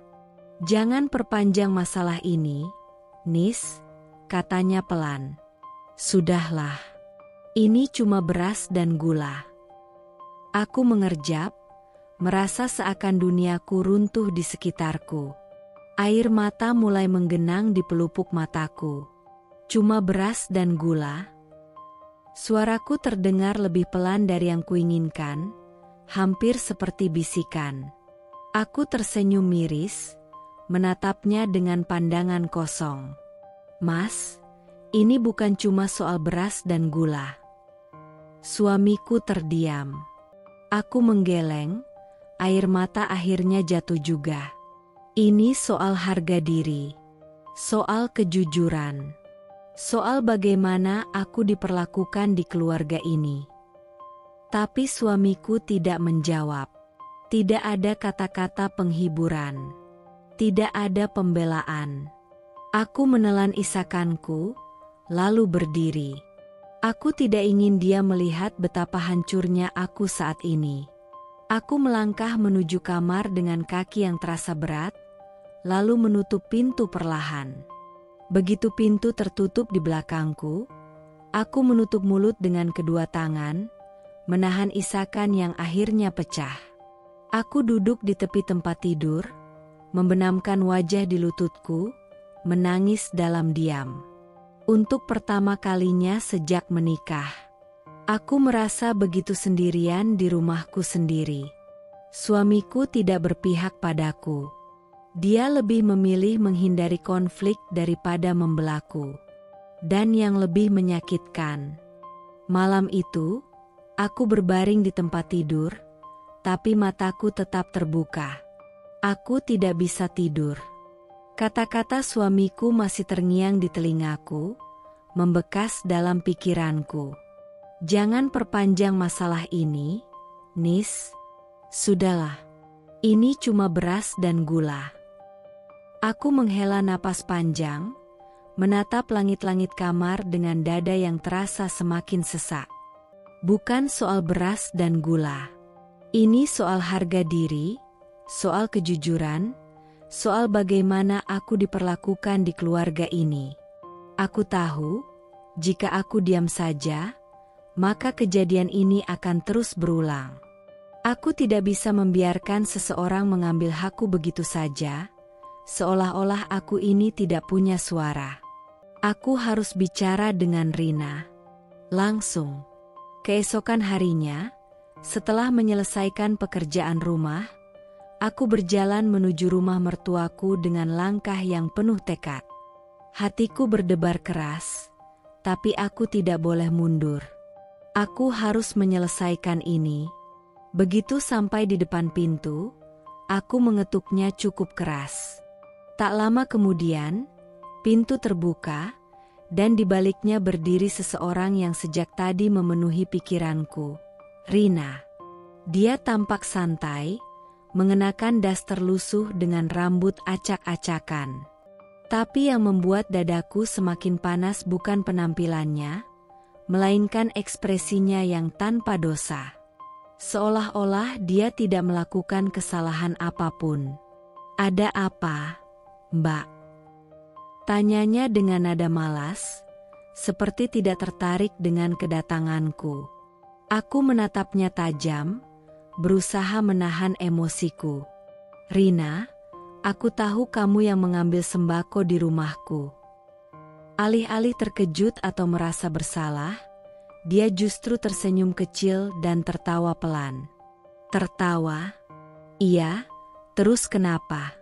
Jangan perpanjang masalah ini, Nis, katanya pelan. Sudahlah, ini cuma beras dan gula. Aku mengerjap, merasa seakan duniaku runtuh di sekitarku. Air mata mulai menggenang di pelupuk mataku. Cuma beras dan gula. Suaraku terdengar lebih pelan dari yang kuinginkan, hampir seperti bisikan. Aku tersenyum miris, menatapnya dengan pandangan kosong. Mas, ini bukan cuma soal beras dan gula. Suamiku terdiam. Aku menggeleng, air mata akhirnya jatuh juga. Ini soal harga diri, soal kejujuran, soal bagaimana aku diperlakukan di keluarga ini. Tapi suamiku tidak menjawab. Tidak ada kata-kata penghiburan. Tidak ada pembelaan. Aku menelan isakanku, lalu berdiri. Aku tidak ingin dia melihat betapa hancurnya aku saat ini. Aku melangkah menuju kamar dengan kaki yang terasa berat, lalu menutup pintu perlahan. Begitu pintu tertutup di belakangku, aku menutup mulut dengan kedua tangan, menahan isakan yang akhirnya pecah. Aku duduk di tepi tempat tidur, membenamkan wajah di lututku, menangis dalam diam. Untuk pertama kalinya sejak menikah, aku merasa begitu sendirian di rumahku sendiri. Suamiku tidak berpihak padaku. Dia lebih memilih menghindari konflik daripada membelaku. Dan yang lebih menyakitkan, malam itu, aku berbaring di tempat tidur, tapi mataku tetap terbuka. Aku tidak bisa tidur. Kata-kata suamiku masih terngiang di telingaku, membekas dalam pikiranku. Jangan perpanjang masalah ini, Nis. Sudahlah. Ini cuma beras dan gula. Aku menghela napas panjang, menatap langit-langit kamar dengan dada yang terasa semakin sesak. Bukan soal beras dan gula. Ini soal harga diri, soal kejujuran, soal bagaimana aku diperlakukan di keluarga ini. Aku tahu, jika aku diam saja, maka kejadian ini akan terus berulang. Aku tidak bisa membiarkan seseorang mengambil hakku begitu saja, seolah-olah aku ini tidak punya suara. Aku harus bicara dengan Rina. Langsung. Keesokan harinya, setelah menyelesaikan pekerjaan rumah, aku berjalan menuju rumah mertuaku dengan langkah yang penuh tekad. Hatiku berdebar keras, tapi aku tidak boleh mundur. Aku harus menyelesaikan ini. Begitu sampai di depan pintu, aku mengetuknya cukup keras. Tak lama kemudian, pintu terbuka, dan di baliknya berdiri seseorang yang sejak tadi memenuhi pikiranku. Rina. Dia tampak santai, mengenakan daster lusuh dengan rambut acak-acakan. Tapi yang membuat dadaku semakin panas bukan penampilannya, melainkan ekspresinya yang tanpa dosa. Seolah-olah dia tidak melakukan kesalahan apapun. "Ada apa, Mbak?" Tanyanya dengan nada malas, seperti tidak tertarik dengan kedatanganku. Aku menatapnya tajam, berusaha menahan emosiku. "Rina, aku tahu kamu yang mengambil sembako di rumahku." Alih-alih terkejut atau merasa bersalah, dia justru tersenyum kecil dan tertawa pelan. Tertawa? "Iya, terus kenapa?"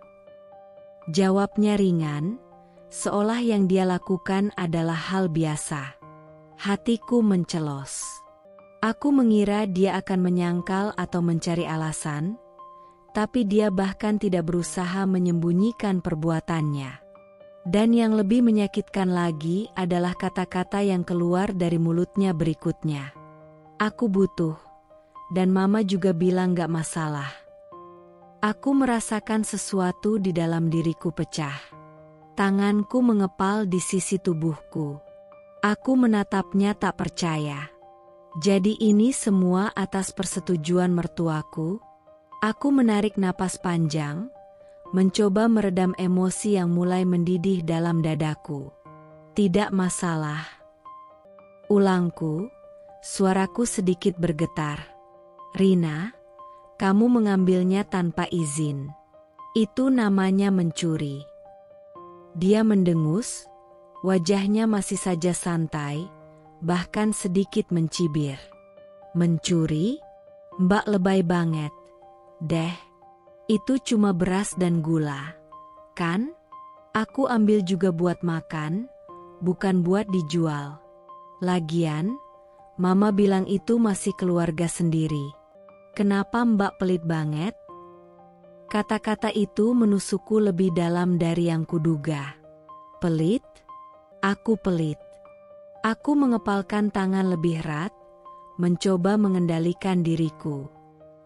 Jawabnya ringan, seolah yang dia lakukan adalah hal biasa. Hatiku mencelos. Aku mengira dia akan menyangkal atau mencari alasan, tapi dia bahkan tidak berusaha menyembunyikan perbuatannya. Dan yang lebih menyakitkan lagi adalah kata-kata yang keluar dari mulutnya berikutnya. "Aku butuh, dan Mama juga bilang gak masalah." Aku merasakan sesuatu di dalam diriku pecah. Tanganku mengepal di sisi tubuhku. Aku menatapnya tak percaya. Jadi ini semua atas persetujuan mertuaku? Aku menarik napas panjang, mencoba meredam emosi yang mulai mendidih dalam dadaku. "Tidak masalah." Ulangku, suaraku sedikit bergetar. "Rina, kamu mengambilnya tanpa izin. Itu namanya mencuri." Dia mendengus, wajahnya masih saja santai, bahkan sedikit mencibir. "Mencuri? Mbak lebay banget. Deh, itu cuma beras dan gula, kan? Aku ambil juga buat makan, bukan buat dijual. Lagian, Mama bilang itu masih keluarga sendiri. Kenapa Mbak pelit banget? Kata-kata itu menusukku lebih dalam dari yang kuduga. Pelit? Aku pelit. Aku mengepalkan tangan lebih erat, mencoba mengendalikan diriku.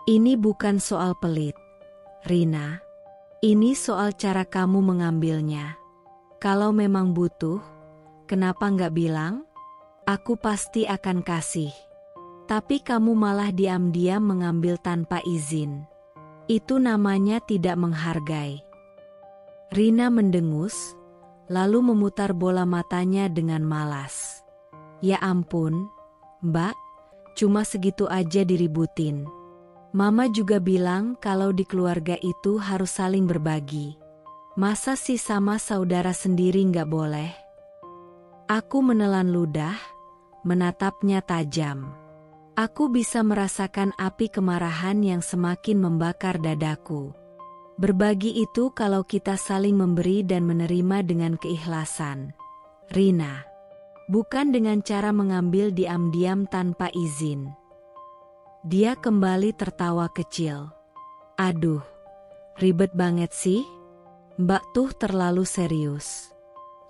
Ini bukan soal pelit, Rina. Ini soal cara kamu mengambilnya. Kalau memang butuh, kenapa nggak bilang? Aku pasti akan kasih. Tapi kamu malah diam-diam mengambil tanpa izin. Itu namanya tidak menghargai. Rina mendengus, lalu memutar bola matanya dengan malas. Ya ampun, Mbak, cuma segitu aja diributin. Mama juga bilang kalau di keluarga itu harus saling berbagi. Masa sih sama saudara sendiri nggak boleh? Aku menelan ludah, menatapnya tajam. Aku bisa merasakan api kemarahan yang semakin membakar dadaku. Berbagi itu kalau kita saling memberi dan menerima dengan keikhlasan. Rina. Bukan dengan cara mengambil diam-diam tanpa izin. Dia kembali tertawa kecil. Aduh, ribet banget sih. Mbak tuh terlalu serius.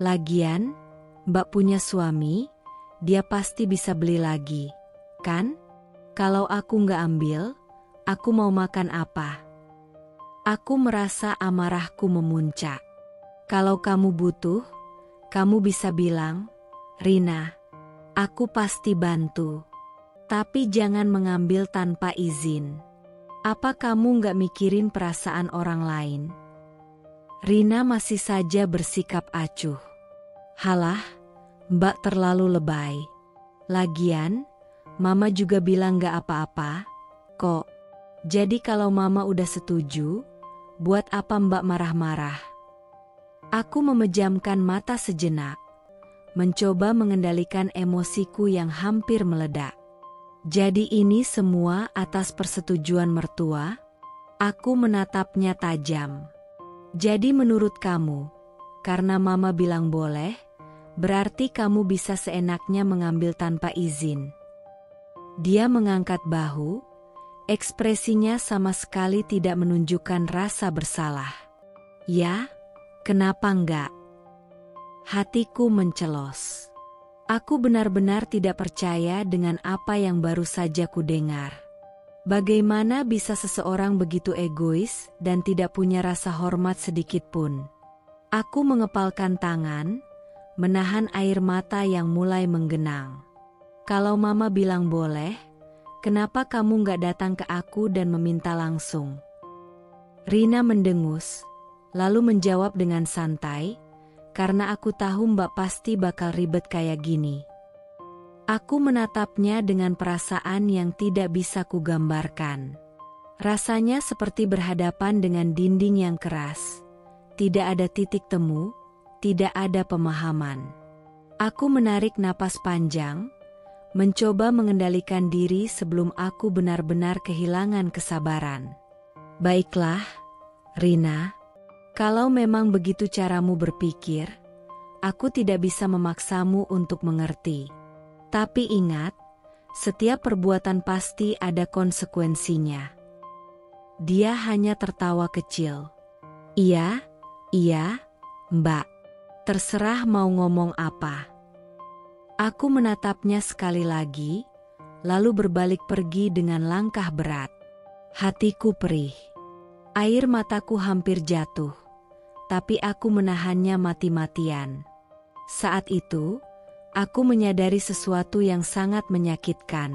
Lagian, Mbak punya suami, dia pasti bisa beli lagi, kan? Kalau aku nggak ambil, aku mau makan apa? Aku merasa amarahku memuncak. Kalau kamu butuh, kamu bisa bilang, Rina, aku pasti bantu. Tapi jangan mengambil tanpa izin. Apa kamu nggak mikirin perasaan orang lain? Rina masih saja bersikap acuh. Halah, Mbak terlalu lebay. Lagian, Mama juga bilang nggak apa-apa, kok. Jadi kalau Mama udah setuju, buat apa Mbak marah-marah? Aku memejamkan mata sejenak. Mencoba mengendalikan emosiku yang hampir meledak. Jadi ini semua atas persetujuan mertua? Aku menatapnya tajam. Jadi menurut kamu, karena Mama bilang boleh, berarti kamu bisa seenaknya mengambil tanpa izin. Dia mengangkat bahu, ekspresinya sama sekali tidak menunjukkan rasa bersalah. Ya, kenapa enggak? Hatiku mencelos. Aku benar-benar tidak percaya dengan apa yang baru saja kudengar. Bagaimana bisa seseorang begitu egois dan tidak punya rasa hormat sedikit pun? Aku mengepalkan tangan, menahan air mata yang mulai menggenang. Kalau Mama bilang boleh, kenapa kamu nggak datang ke aku dan meminta langsung? Rina mendengus, lalu menjawab dengan santai, karena aku tahu Mbak pasti bakal ribet kayak gini. Aku menatapnya dengan perasaan yang tidak bisa kugambarkan. Rasanya seperti berhadapan dengan dinding yang keras. Tidak ada titik temu, tidak ada pemahaman. Aku menarik napas panjang, mencoba mengendalikan diri sebelum aku benar-benar kehilangan kesabaran. Baiklah, Rina. Kalau memang begitu caramu berpikir, aku tidak bisa memaksamu untuk mengerti. Tapi ingat, setiap perbuatan pasti ada konsekuensinya. Dia hanya tertawa kecil. Iya, Mbak. Terserah mau ngomong apa. Aku menatapnya sekali lagi, lalu berbalik pergi dengan langkah berat. Hatiku perih. Air mataku hampir jatuh. Tapi aku menahannya mati-matian. Saat itu, aku menyadari sesuatu yang sangat menyakitkan.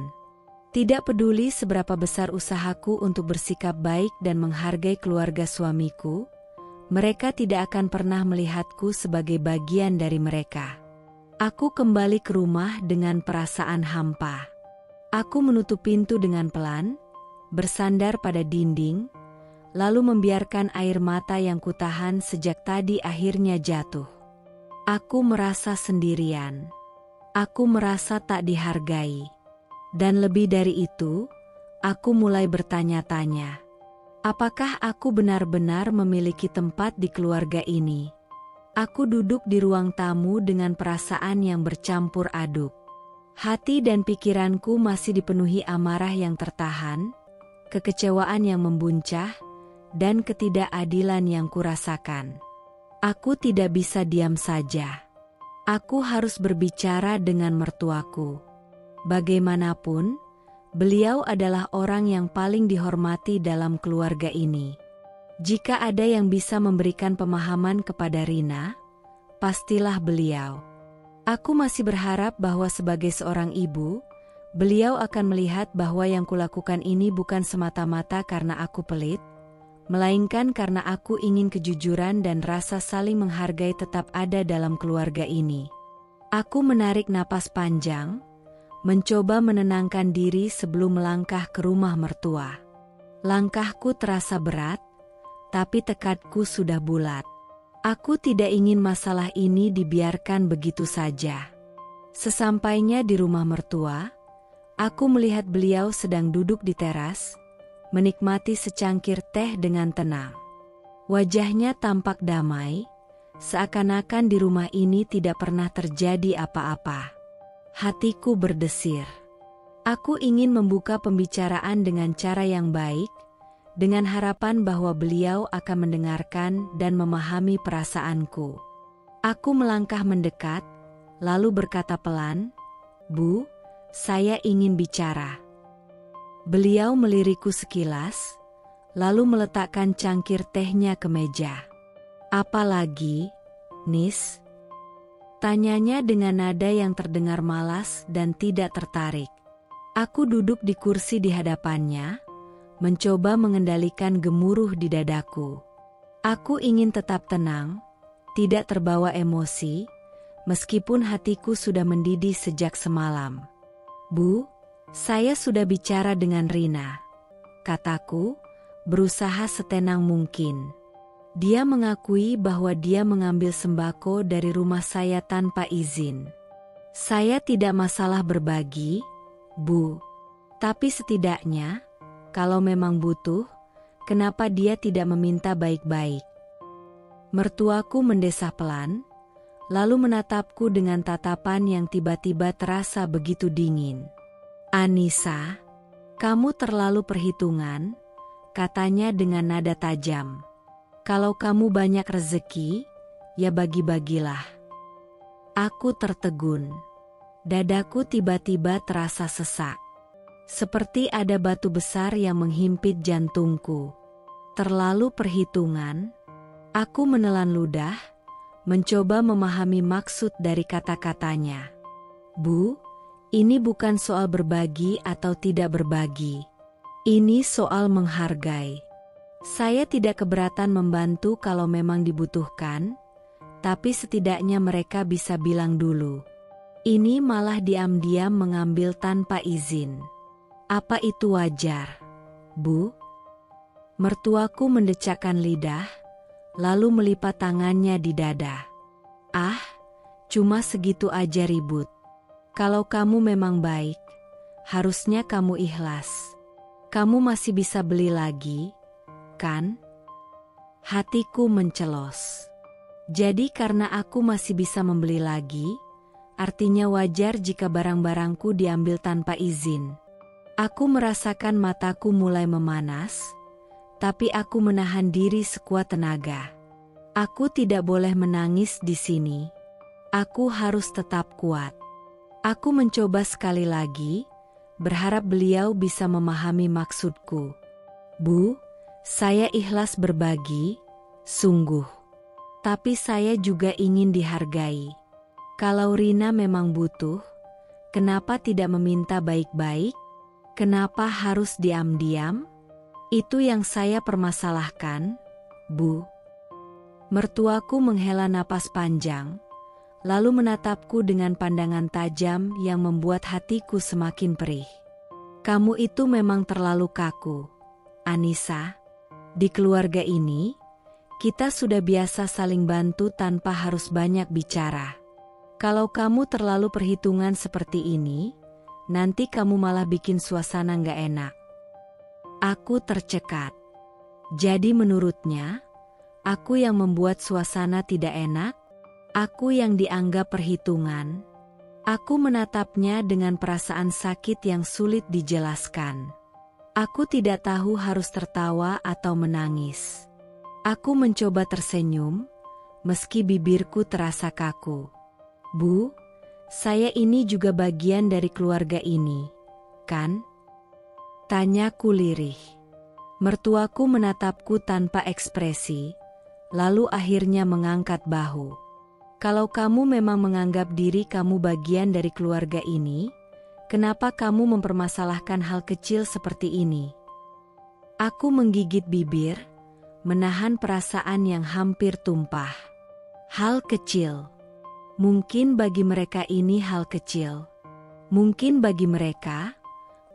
Tidak peduli seberapa besar usahaku untuk bersikap baik dan menghargai keluarga suamiku, mereka tidak akan pernah melihatku sebagai bagian dari mereka. Aku kembali ke rumah dengan perasaan hampa. Aku menutup pintu dengan pelan, bersandar pada dinding, lalu membiarkan air mata yang kutahan sejak tadi akhirnya jatuh. Aku merasa sendirian. Aku merasa tak dihargai. Dan lebih dari itu, aku mulai bertanya-tanya. Apakah aku benar-benar memiliki tempat di keluarga ini? Aku duduk di ruang tamu dengan perasaan yang bercampur aduk. Hati dan pikiranku masih dipenuhi amarah yang tertahan, kekecewaan yang membuncah, dan ketidakadilan yang kurasakan. Aku tidak bisa diam saja. Aku harus berbicara dengan mertuaku. Bagaimanapun, beliau adalah orang yang paling dihormati dalam keluarga ini. Jika ada yang bisa memberikan pemahaman kepada Rina, pastilah beliau. Aku masih berharap bahwa sebagai seorang ibu, beliau akan melihat bahwa yang kulakukan ini bukan semata-mata karena aku pelit, melainkan karena aku ingin kejujuran dan rasa saling menghargai tetap ada dalam keluarga ini. Aku menarik napas panjang, mencoba menenangkan diri sebelum melangkah ke rumah mertua. Langkahku terasa berat, tapi tekadku sudah bulat. Aku tidak ingin masalah ini dibiarkan begitu saja. Sesampainya di rumah mertua, aku melihat beliau sedang duduk di teras, menikmati secangkir teh dengan tenang. Wajahnya tampak damai, seakan-akan di rumah ini tidak pernah terjadi apa-apa. Hatiku berdesir. Aku ingin membuka pembicaraan dengan cara yang baik, dengan harapan bahwa beliau akan mendengarkan dan memahami perasaanku. Aku melangkah mendekat, lalu berkata pelan, "Bu, saya ingin bicara." Beliau melirikku sekilas, lalu meletakkan cangkir tehnya ke meja. "Apa lagi, Nis?" Tanyanya dengan nada yang terdengar malas dan tidak tertarik. Aku duduk di kursi di hadapannya, mencoba mengendalikan gemuruh di dadaku. Aku ingin tetap tenang, tidak terbawa emosi, meskipun hatiku sudah mendidih sejak semalam. "Bu, saya sudah bicara dengan Rina," kataku, berusaha setenang mungkin. Dia mengakui bahwa dia mengambil sembako dari rumah saya tanpa izin. "Saya tidak masalah berbagi, Bu. Tapi setidaknya, kalau memang butuh, kenapa dia tidak meminta baik-baik?" Mertuaku mendesah pelan, lalu menatapku dengan tatapan yang tiba-tiba terasa begitu dingin. "Anissa, kamu terlalu perhitungan," katanya dengan nada tajam. "Kalau kamu banyak rezeki, ya bagi-bagilah." Aku tertegun. Dadaku tiba-tiba terasa sesak. Seperti ada batu besar yang menghimpit jantungku. Terlalu perhitungan. Aku menelan ludah, mencoba memahami maksud dari kata-katanya. "Bu, ini bukan soal berbagi atau tidak berbagi. Ini soal menghargai. Saya tidak keberatan membantu kalau memang dibutuhkan, tapi setidaknya mereka bisa bilang dulu. Ini malah diam-diam mengambil tanpa izin. Apa itu wajar, Bu?" Mertuaku mendecakkan lidah, lalu melipat tangannya di dada. "Ah, cuma segitu aja ribut. Kalau kamu memang baik, harusnya kamu ikhlas. Kamu masih bisa beli lagi, kan?" Hatiku mencelos. Jadi karena aku masih bisa membeli lagi, artinya wajar jika barang-barangku diambil tanpa izin. Aku merasakan mataku mulai memanas, tapi aku menahan diri sekuat tenaga. Aku tidak boleh menangis di sini. Aku harus tetap kuat. Aku mencoba sekali lagi, berharap beliau bisa memahami maksudku. "Bu, saya ikhlas berbagi, sungguh. Tapi saya juga ingin dihargai. Kalau Rina memang butuh, kenapa tidak meminta baik-baik? Kenapa harus diam-diam? Itu yang saya permasalahkan, Bu." Mertuaku menghela napas panjang, lalu menatapku dengan pandangan tajam yang membuat hatiku semakin perih. "Kamu itu memang terlalu kaku, Anissa. Di keluarga ini, kita sudah biasa saling bantu tanpa harus banyak bicara. Kalau kamu terlalu perhitungan seperti ini, nanti kamu malah bikin suasana nggak enak." Aku tercekat. Jadi menurutnya, aku yang membuat suasana tidak enak? Aku yang dianggap perhitungan? Aku menatapnya dengan perasaan sakit yang sulit dijelaskan. Aku tidak tahu harus tertawa atau menangis. Aku mencoba tersenyum, meski bibirku terasa kaku. Bu, saya ini juga bagian dari keluarga ini, kan? Tanyaku lirih. Mertuaku menatapku tanpa ekspresi, lalu akhirnya mengangkat bahu. Kalau kamu memang menganggap diri kamu bagian dari keluarga ini, kenapa kamu mempermasalahkan hal kecil seperti ini? Aku menggigit bibir, menahan perasaan yang hampir tumpah. Hal kecil. Mungkin bagi mereka ini hal kecil. Mungkin bagi mereka,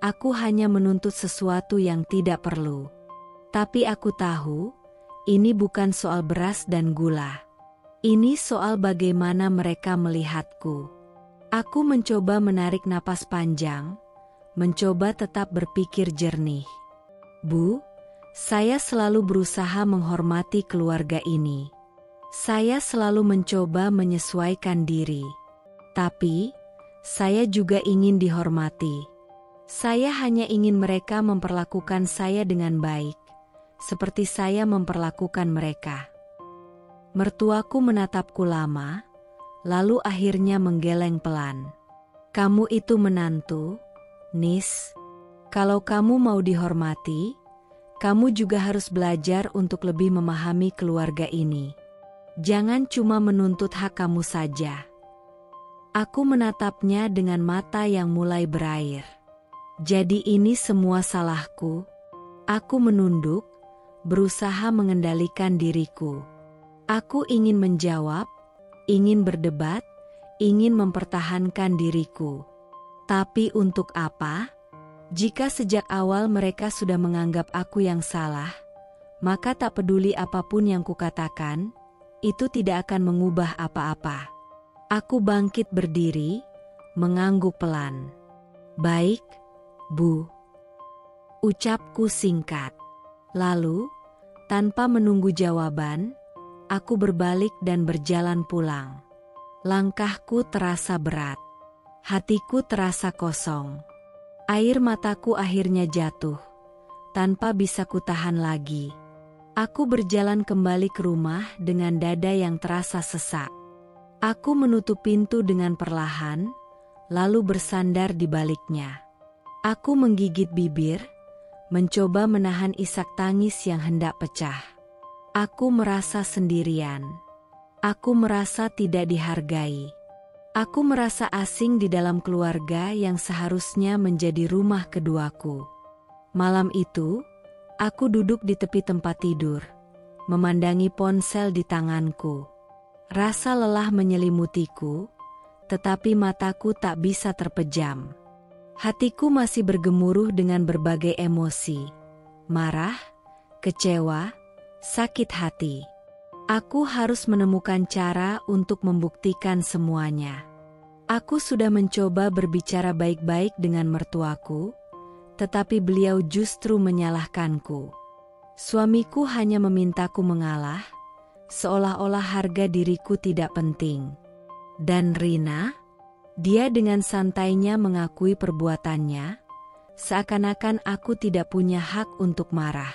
aku hanya menuntut sesuatu yang tidak perlu. Tapi aku tahu, ini bukan soal beras dan gula. Ini soal bagaimana mereka melihatku. Aku mencoba menarik napas panjang, mencoba tetap berpikir jernih. Bu, saya selalu berusaha menghormati keluarga ini. Saya selalu mencoba menyesuaikan diri. Tapi, saya juga ingin dihormati. Saya hanya ingin mereka memperlakukan saya dengan baik, seperti saya memperlakukan mereka. Mertuaku menatapku lama, lalu akhirnya menggeleng pelan. Kamu itu menantu, Nis. Kalau kamu mau dihormati, kamu juga harus belajar untuk lebih memahami keluarga ini. Jangan cuma menuntut hak kamu saja. Aku menatapnya dengan mata yang mulai berair. Jadi ini semua salahku? Aku menunduk, berusaha mengendalikan diriku. Aku ingin menjawab, ingin berdebat, ingin mempertahankan diriku. Tapi untuk apa? Jika sejak awal mereka sudah menganggap aku yang salah, maka tak peduli apapun yang kukatakan, itu tidak akan mengubah apa-apa. Aku bangkit berdiri, mengangguk pelan. Baik, Bu. Ucapku singkat. Lalu, tanpa menunggu jawaban, aku berbalik dan berjalan pulang. Langkahku terasa berat. Hatiku terasa kosong. Air mataku akhirnya jatuh. Tanpa bisa kutahan lagi. Aku berjalan kembali ke rumah dengan dada yang terasa sesak. Aku menutup pintu dengan perlahan, lalu bersandar di baliknya. Aku menggigit bibir, mencoba menahan isak tangis yang hendak pecah. Aku merasa sendirian. Aku merasa tidak dihargai. Aku merasa asing di dalam keluarga yang seharusnya menjadi rumah keduaku. Malam itu, aku duduk di tepi tempat tidur, memandangi ponsel di tanganku. Rasa lelah menyelimutiku, tetapi mataku tak bisa terpejam. Hatiku masih bergemuruh dengan berbagai emosi. Marah, kecewa, sakit hati. Aku harus menemukan cara untuk membuktikan semuanya. Aku sudah mencoba berbicara baik-baik dengan mertuaku, tetapi beliau justru menyalahkanku. Suamiku hanya memintaku mengalah, seolah-olah harga diriku tidak penting. Dan Rina, dia dengan santainya mengakui perbuatannya, seakan-akan aku tidak punya hak untuk marah.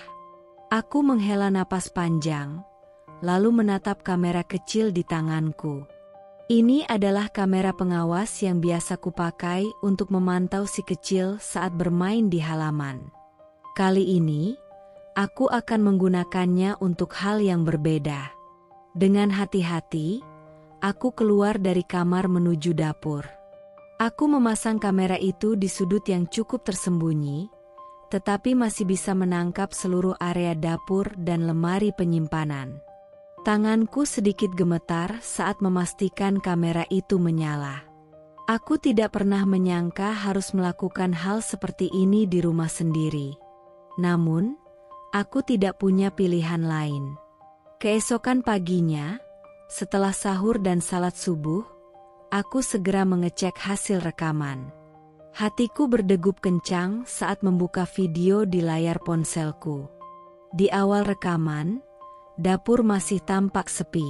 Aku menghela napas panjang, lalu menatap kamera kecil di tanganku. Ini adalah kamera pengawas yang biasa kupakai untuk memantau si kecil saat bermain di halaman. Kali ini, aku akan menggunakannya untuk hal yang berbeda. Dengan hati-hati, aku keluar dari kamar menuju dapur. Aku memasang kamera itu di sudut yang cukup tersembunyi, tetapi masih bisa menangkap seluruh area dapur dan lemari penyimpanan. Tanganku sedikit gemetar saat memastikan kamera itu menyala. Aku tidak pernah menyangka harus melakukan hal seperti ini di rumah sendiri. Namun, aku tidak punya pilihan lain. Keesokan paginya, setelah sahur dan salat subuh, aku segera mengecek hasil rekaman. Hatiku berdegup kencang saat membuka video di layar ponselku. Di awal rekaman, dapur masih tampak sepi.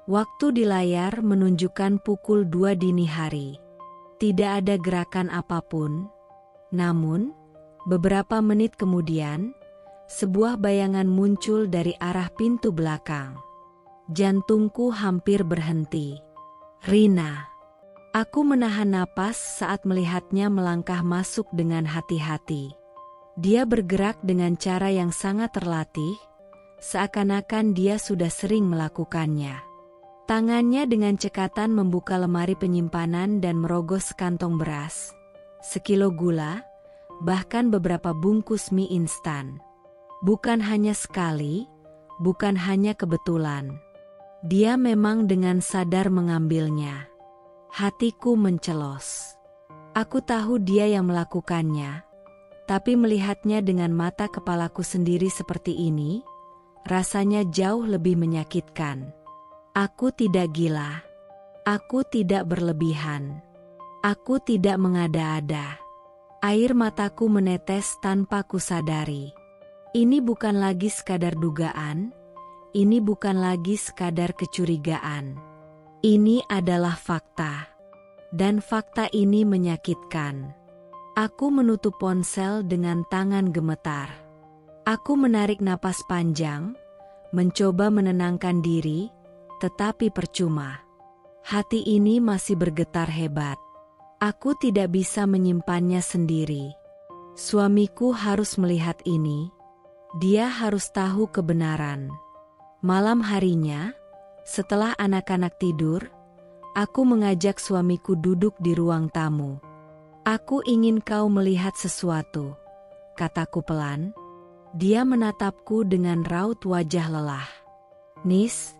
Waktu di layar menunjukkan pukul 2 dini hari. Tidak ada gerakan apapun. Namun, beberapa menit kemudian, sebuah bayangan muncul dari arah pintu belakang. Jantungku hampir berhenti. Rina. Aku menahan napas saat melihatnya melangkah masuk dengan hati-hati. Dia bergerak dengan cara yang sangat terlatih, seakan-akan dia sudah sering melakukannya. Tangannya dengan cekatan membuka lemari penyimpanan dan merogoh sekantong beras, sekilo gula, bahkan beberapa bungkus mie instan. Bukan hanya sekali, bukan hanya kebetulan. Dia memang dengan sadar mengambilnya. Hatiku mencelos. Aku tahu dia yang melakukannya, tapi melihatnya dengan mata kepalaku sendiri seperti ini, rasanya jauh lebih menyakitkan. Aku tidak gila. Aku tidak berlebihan. Aku tidak mengada-ada. Air mataku menetes tanpa kusadari. Ini bukan lagi sekadar dugaan. Ini bukan lagi sekadar kecurigaan. Ini adalah fakta. Dan fakta ini menyakitkan. Aku menutup ponsel dengan tangan gemetar. Aku menarik napas panjang, mencoba menenangkan diri, tetapi percuma. Hati ini masih bergetar hebat. Aku tidak bisa menyimpannya sendiri. Suamiku harus melihat ini. Dia harus tahu kebenaran. Malam harinya, setelah anak-anak tidur, aku mengajak suamiku duduk di ruang tamu. Aku ingin kau melihat sesuatu, kataku pelan. Dia menatapku dengan raut wajah lelah. Nis,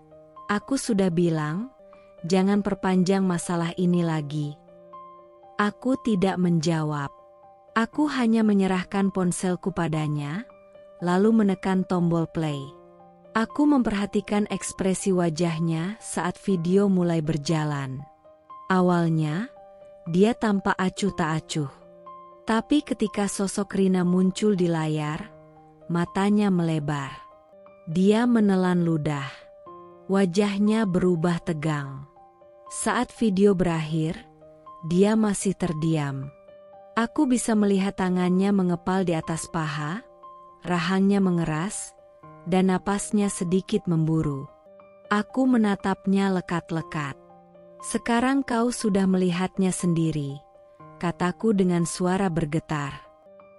aku sudah bilang, jangan perpanjang masalah ini lagi. Aku tidak menjawab. Aku hanya menyerahkan ponselku padanya, lalu menekan tombol play. Aku memperhatikan ekspresi wajahnya saat video mulai berjalan. Awalnya, dia tampak acuh tak acuh. Tapi ketika sosok Rina muncul di layar, matanya melebar. Dia menelan ludah. Wajahnya berubah tegang. Saat video berakhir, dia masih terdiam. Aku bisa melihat tangannya mengepal di atas paha, rahangnya mengeras, dan napasnya sedikit memburu. Aku menatapnya lekat-lekat. Sekarang kau sudah melihatnya sendiri, kataku dengan suara bergetar.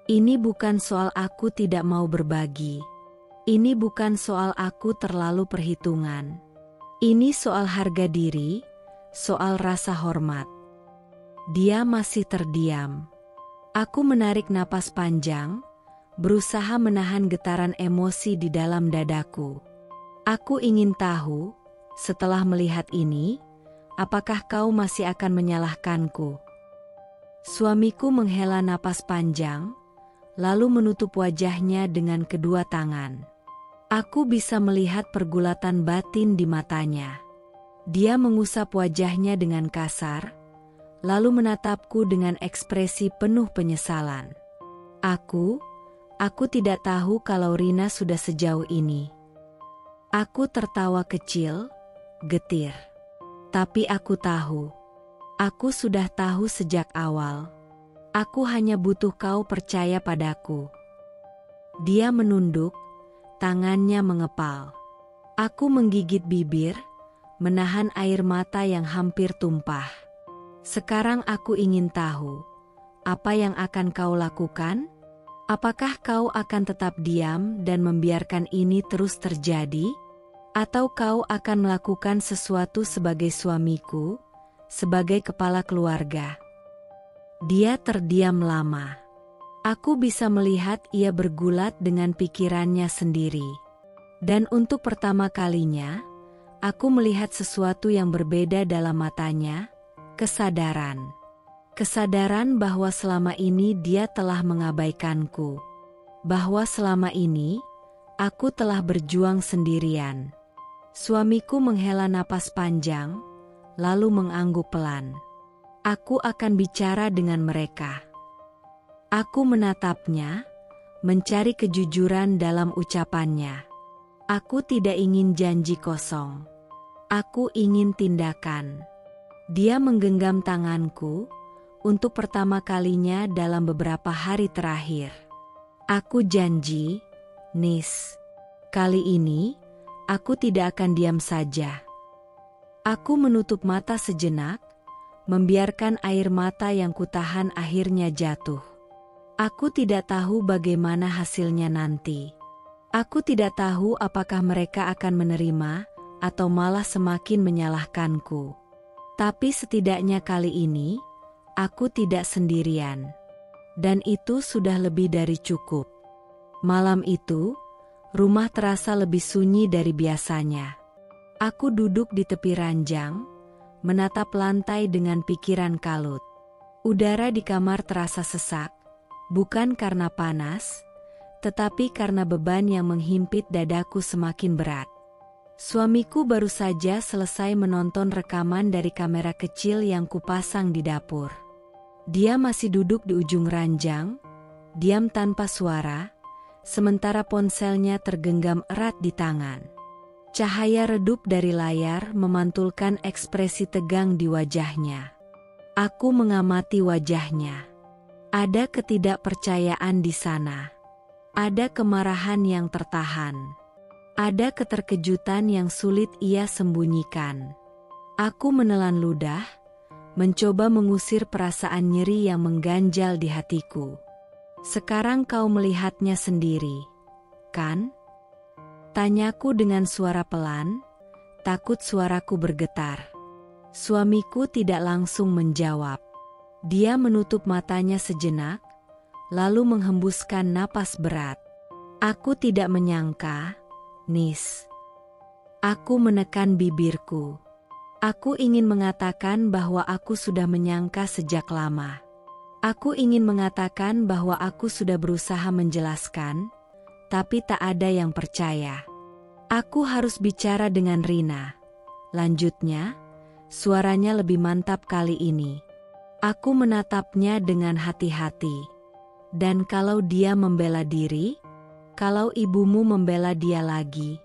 Ini bukan soal aku tidak mau berbagi. Ini bukan soal aku terlalu perhitungan. Ini soal harga diri, soal rasa hormat. Dia masih terdiam. Aku menarik napas panjang, berusaha menahan getaran emosi di dalam dadaku. Aku ingin tahu, setelah melihat ini, apakah kau masih akan menyalahkanku? Suamiku menghela napas panjang, lalu menutup wajahnya dengan kedua tangan. Aku bisa melihat pergulatan batin di matanya. Dia mengusap wajahnya dengan kasar, lalu menatapku dengan ekspresi penuh penyesalan. Aku tidak tahu kalau Rina sudah sejauh ini. Aku tertawa kecil, getir. Tapi aku tahu. Aku sudah tahu sejak awal. Aku hanya butuh kau percaya padaku. Dia menunduk, tangannya mengepal. Aku menggigit bibir, menahan air mata yang hampir tumpah. Sekarang aku ingin tahu, apa yang akan kau lakukan? Apakah kau akan tetap diam dan membiarkan ini terus terjadi? Atau kau akan melakukan sesuatu sebagai suamiku, sebagai kepala keluarga? Dia terdiam lama. Aku bisa melihat ia bergulat dengan pikirannya sendiri. Dan untuk pertama kalinya, aku melihat sesuatu yang berbeda dalam matanya, kesadaran. Kesadaran bahwa selama ini dia telah mengabaikanku. Bahwa selama ini, aku telah berjuang sendirian. Suamiku menghela napas panjang, lalu mengangguk pelan. Aku akan bicara dengan mereka. Aku menatapnya, mencari kejujuran dalam ucapannya. Aku tidak ingin janji kosong. Aku ingin tindakan. Dia menggenggam tanganku, untuk pertama kalinya dalam beberapa hari terakhir. Aku janji, Nis. Kali ini, aku tidak akan diam saja. Aku menutup mata sejenak, membiarkan air mata yang kutahan akhirnya jatuh. Aku tidak tahu bagaimana hasilnya nanti. Aku tidak tahu apakah mereka akan menerima atau malah semakin menyalahkanku. Tapi setidaknya kali ini, aku tidak sendirian. Dan itu sudah lebih dari cukup. Malam itu, rumah terasa lebih sunyi dari biasanya. Aku duduk di tepi ranjang, menatap lantai dengan pikiran kalut. Udara di kamar terasa sesak, bukan karena panas, tetapi karena beban yang menghimpit dadaku semakin berat. Suamiku baru saja selesai menonton rekaman dari kamera kecil yang kupasang di dapur. Dia masih duduk di ujung ranjang, diam tanpa suara, sementara ponselnya tergenggam erat di tangan. Cahaya redup dari layar memantulkan ekspresi tegang di wajahnya. Aku mengamati wajahnya. Ada ketidakpercayaan di sana. Ada kemarahan yang tertahan. Ada keterkejutan yang sulit ia sembunyikan. Aku menelan ludah, mencoba mengusir perasaan nyeri yang mengganjal di hatiku. Sekarang kau melihatnya sendiri, kan? Tanyaku dengan suara pelan, takut suaraku bergetar. Suamiku tidak langsung menjawab. Dia menutup matanya sejenak, lalu menghembuskan napas berat. Aku tidak menyangka, Nis. Aku menekan bibirku. Aku ingin mengatakan bahwa aku sudah menyangka sejak lama. Aku ingin mengatakan bahwa aku sudah berusaha menjelaskan, tapi tak ada yang percaya. Aku harus bicara dengan Rina. Lanjutnya, suaranya lebih mantap kali ini. Aku menatapnya dengan hati-hati. Dan kalau dia membela diri, kalau ibumu membela dia lagi.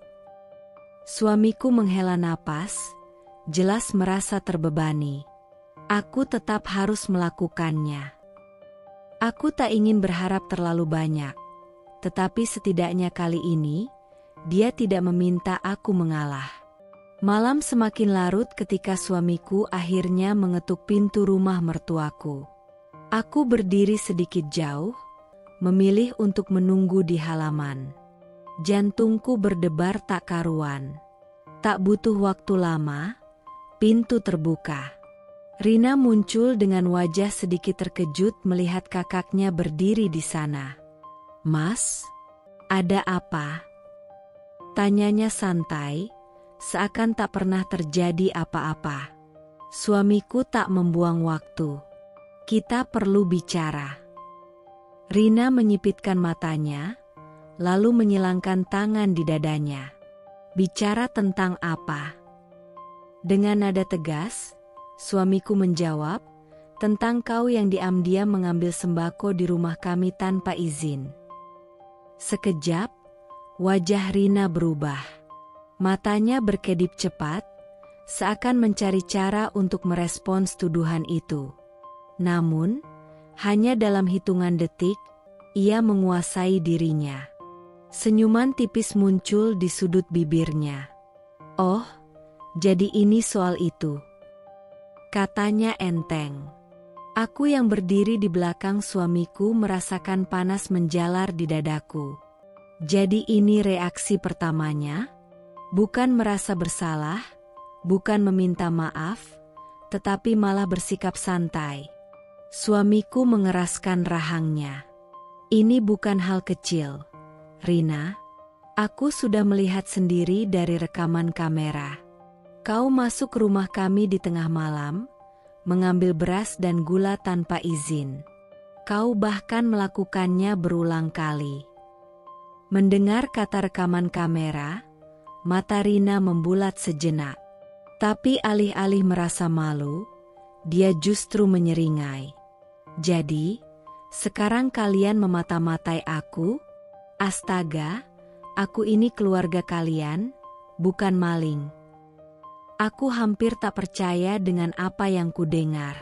Suamiku menghela napas, jelas merasa terbebani. Aku tetap harus melakukannya. Aku tak ingin berharap terlalu banyak. Tetapi setidaknya kali ini, dia tidak meminta aku mengalah. Malam semakin larut ketika suamiku akhirnya mengetuk pintu rumah mertuaku. Aku berdiri sedikit jauh, memilih untuk menunggu di halaman. Jantungku berdebar tak karuan. Tak butuh waktu lama, pintu terbuka. Rina muncul dengan wajah sedikit terkejut melihat kakaknya berdiri di sana. "Mas, ada apa?" Tanyanya santai, seakan tak pernah terjadi apa-apa. Suamiku tak membuang waktu. "Kita perlu bicara." Rina menyipitkan matanya, lalu menyilangkan tangan di dadanya. "Bicara tentang apa?" Dengan nada tegas, suamiku menjawab, "Tentang kau yang diam-diam mengambil sembako di rumah kami tanpa izin." Sekejap, wajah Rina berubah. Matanya berkedip cepat, seakan mencari cara untuk merespons tuduhan itu. Namun, hanya dalam hitungan detik, ia menguasai dirinya. Senyuman tipis muncul di sudut bibirnya. "Oh, jadi ini soal itu," katanya enteng. Aku yang berdiri di belakang suamiku merasakan panas menjalar di dadaku. Jadi ini reaksi pertamanya? Bukan merasa bersalah, bukan meminta maaf, tetapi malah bersikap santai. Suamiku mengeraskan rahangnya. "Ini bukan hal kecil, Rina. Aku sudah melihat sendiri dari rekaman kamera. Kau masuk rumah kami di tengah malam, mengambil beras dan gula tanpa izin. Kau bahkan melakukannya berulang kali." Mendengar kata rekaman kamera, mata Rina membulat sejenak. Tapi alih-alih merasa malu, dia justru menyeringai. "Jadi, sekarang kalian memata-matai aku? Astaga, aku ini keluarga kalian, bukan maling." Aku hampir tak percaya dengan apa yang kudengar.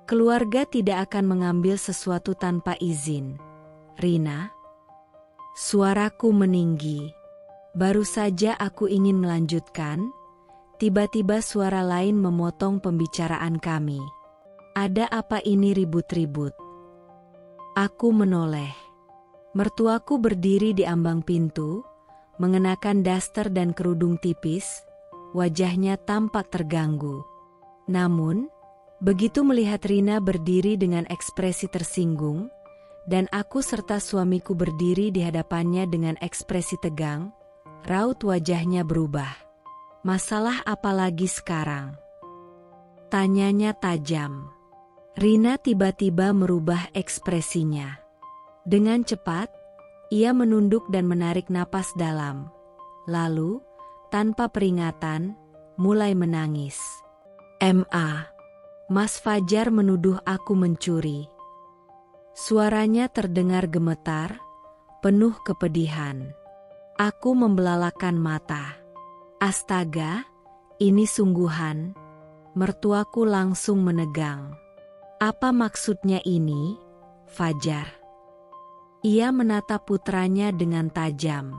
Keluarga tidak akan mengambil sesuatu tanpa izin. Rina. Suaraku meninggi. Baru saja aku ingin melanjutkan, tiba-tiba suara lain memotong pembicaraan kami. Ada apa ini ribut-ribut? Aku menoleh. Mertuaku berdiri di ambang pintu, mengenakan daster dan kerudung tipis, wajahnya tampak terganggu. Namun, begitu melihat Rina berdiri dengan ekspresi tersinggung, dan aku serta suamiku berdiri di hadapannya dengan ekspresi tegang, raut wajahnya berubah. Masalah apa lagi sekarang? Tanyanya tajam. Rina tiba-tiba merubah ekspresinya. Dengan cepat, ia menunduk dan menarik napas dalam. Lalu, tanpa peringatan, mulai menangis. "Ma, Mas Fajar menuduh aku mencuri." Suaranya terdengar gemetar, penuh kepedihan. Aku membelalakan mata. Astaga, ini sungguhan. Mertuaku langsung menegang. Apa maksudnya ini, Fajar? Ia menatap putranya dengan tajam.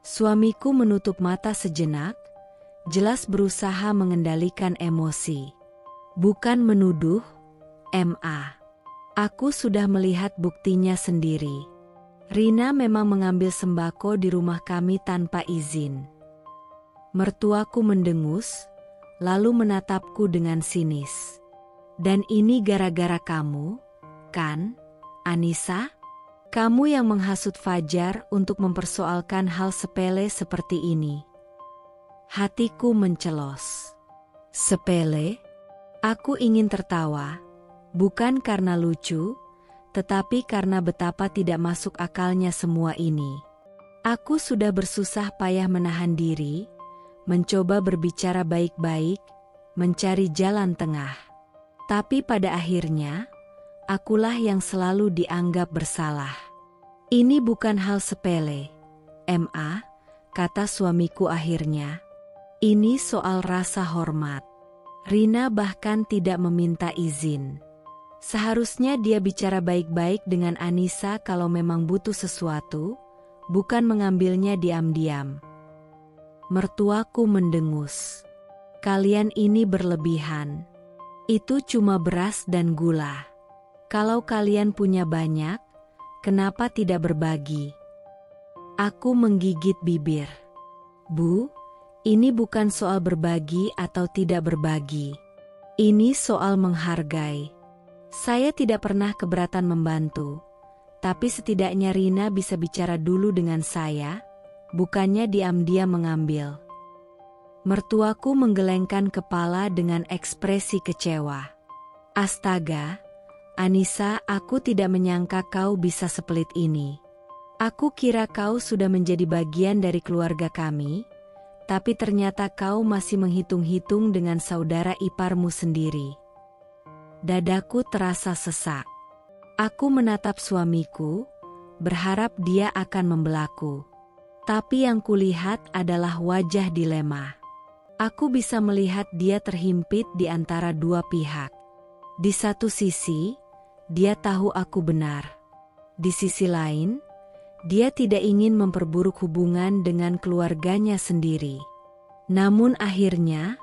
Suamiku menutup mata sejenak, jelas berusaha mengendalikan emosi. Bukan menuduh, Ma. Aku sudah melihat buktinya sendiri. Rina memang mengambil sembako di rumah kami tanpa izin. Mertuaku mendengus, lalu menatapku dengan sinis. Dan ini gara-gara kamu, kan, Anissa? Kamu yang menghasut Fajar untuk mempersoalkan hal sepele seperti ini. Hatiku mencelos. Sepele? Aku ingin tertawa, bukan karena lucu, tetapi karena betapa tidak masuk akalnya semua ini. Aku sudah bersusah payah menahan diri, mencoba berbicara baik-baik, mencari jalan tengah. Tapi pada akhirnya, akulah yang selalu dianggap bersalah. Ini bukan hal sepele, Ma, kata suamiku akhirnya. Ini soal rasa hormat. Rina bahkan tidak meminta izin. Seharusnya dia bicara baik-baik dengan Anissa kalau memang butuh sesuatu, bukan mengambilnya diam-diam. Mertuaku mendengus. Kalian ini berlebihan. Itu cuma beras dan gula. Kalau kalian punya banyak, kenapa tidak berbagi? Aku menggigit bibir. Bu, ini bukan soal berbagi atau tidak berbagi. Ini soal menghargai. Saya tidak pernah keberatan membantu, tapi setidaknya Rina bisa bicara dulu dengan saya, bukannya diam-diam mengambil. Mertuaku menggelengkan kepala dengan ekspresi kecewa. Astaga, Anissa, aku tidak menyangka kau bisa sepelit ini. Aku kira kau sudah menjadi bagian dari keluarga kami, tapi ternyata kau masih menghitung-hitung dengan saudara iparmu sendiri. Dadaku terasa sesak. Aku menatap suamiku, berharap dia akan membelaku. Tapi yang kulihat adalah wajah dilema. Aku bisa melihat dia terhimpit di antara dua pihak. Di satu sisi, dia tahu aku benar. Di sisi lain, dia tidak ingin memperburuk hubungan dengan keluarganya sendiri. Namun akhirnya,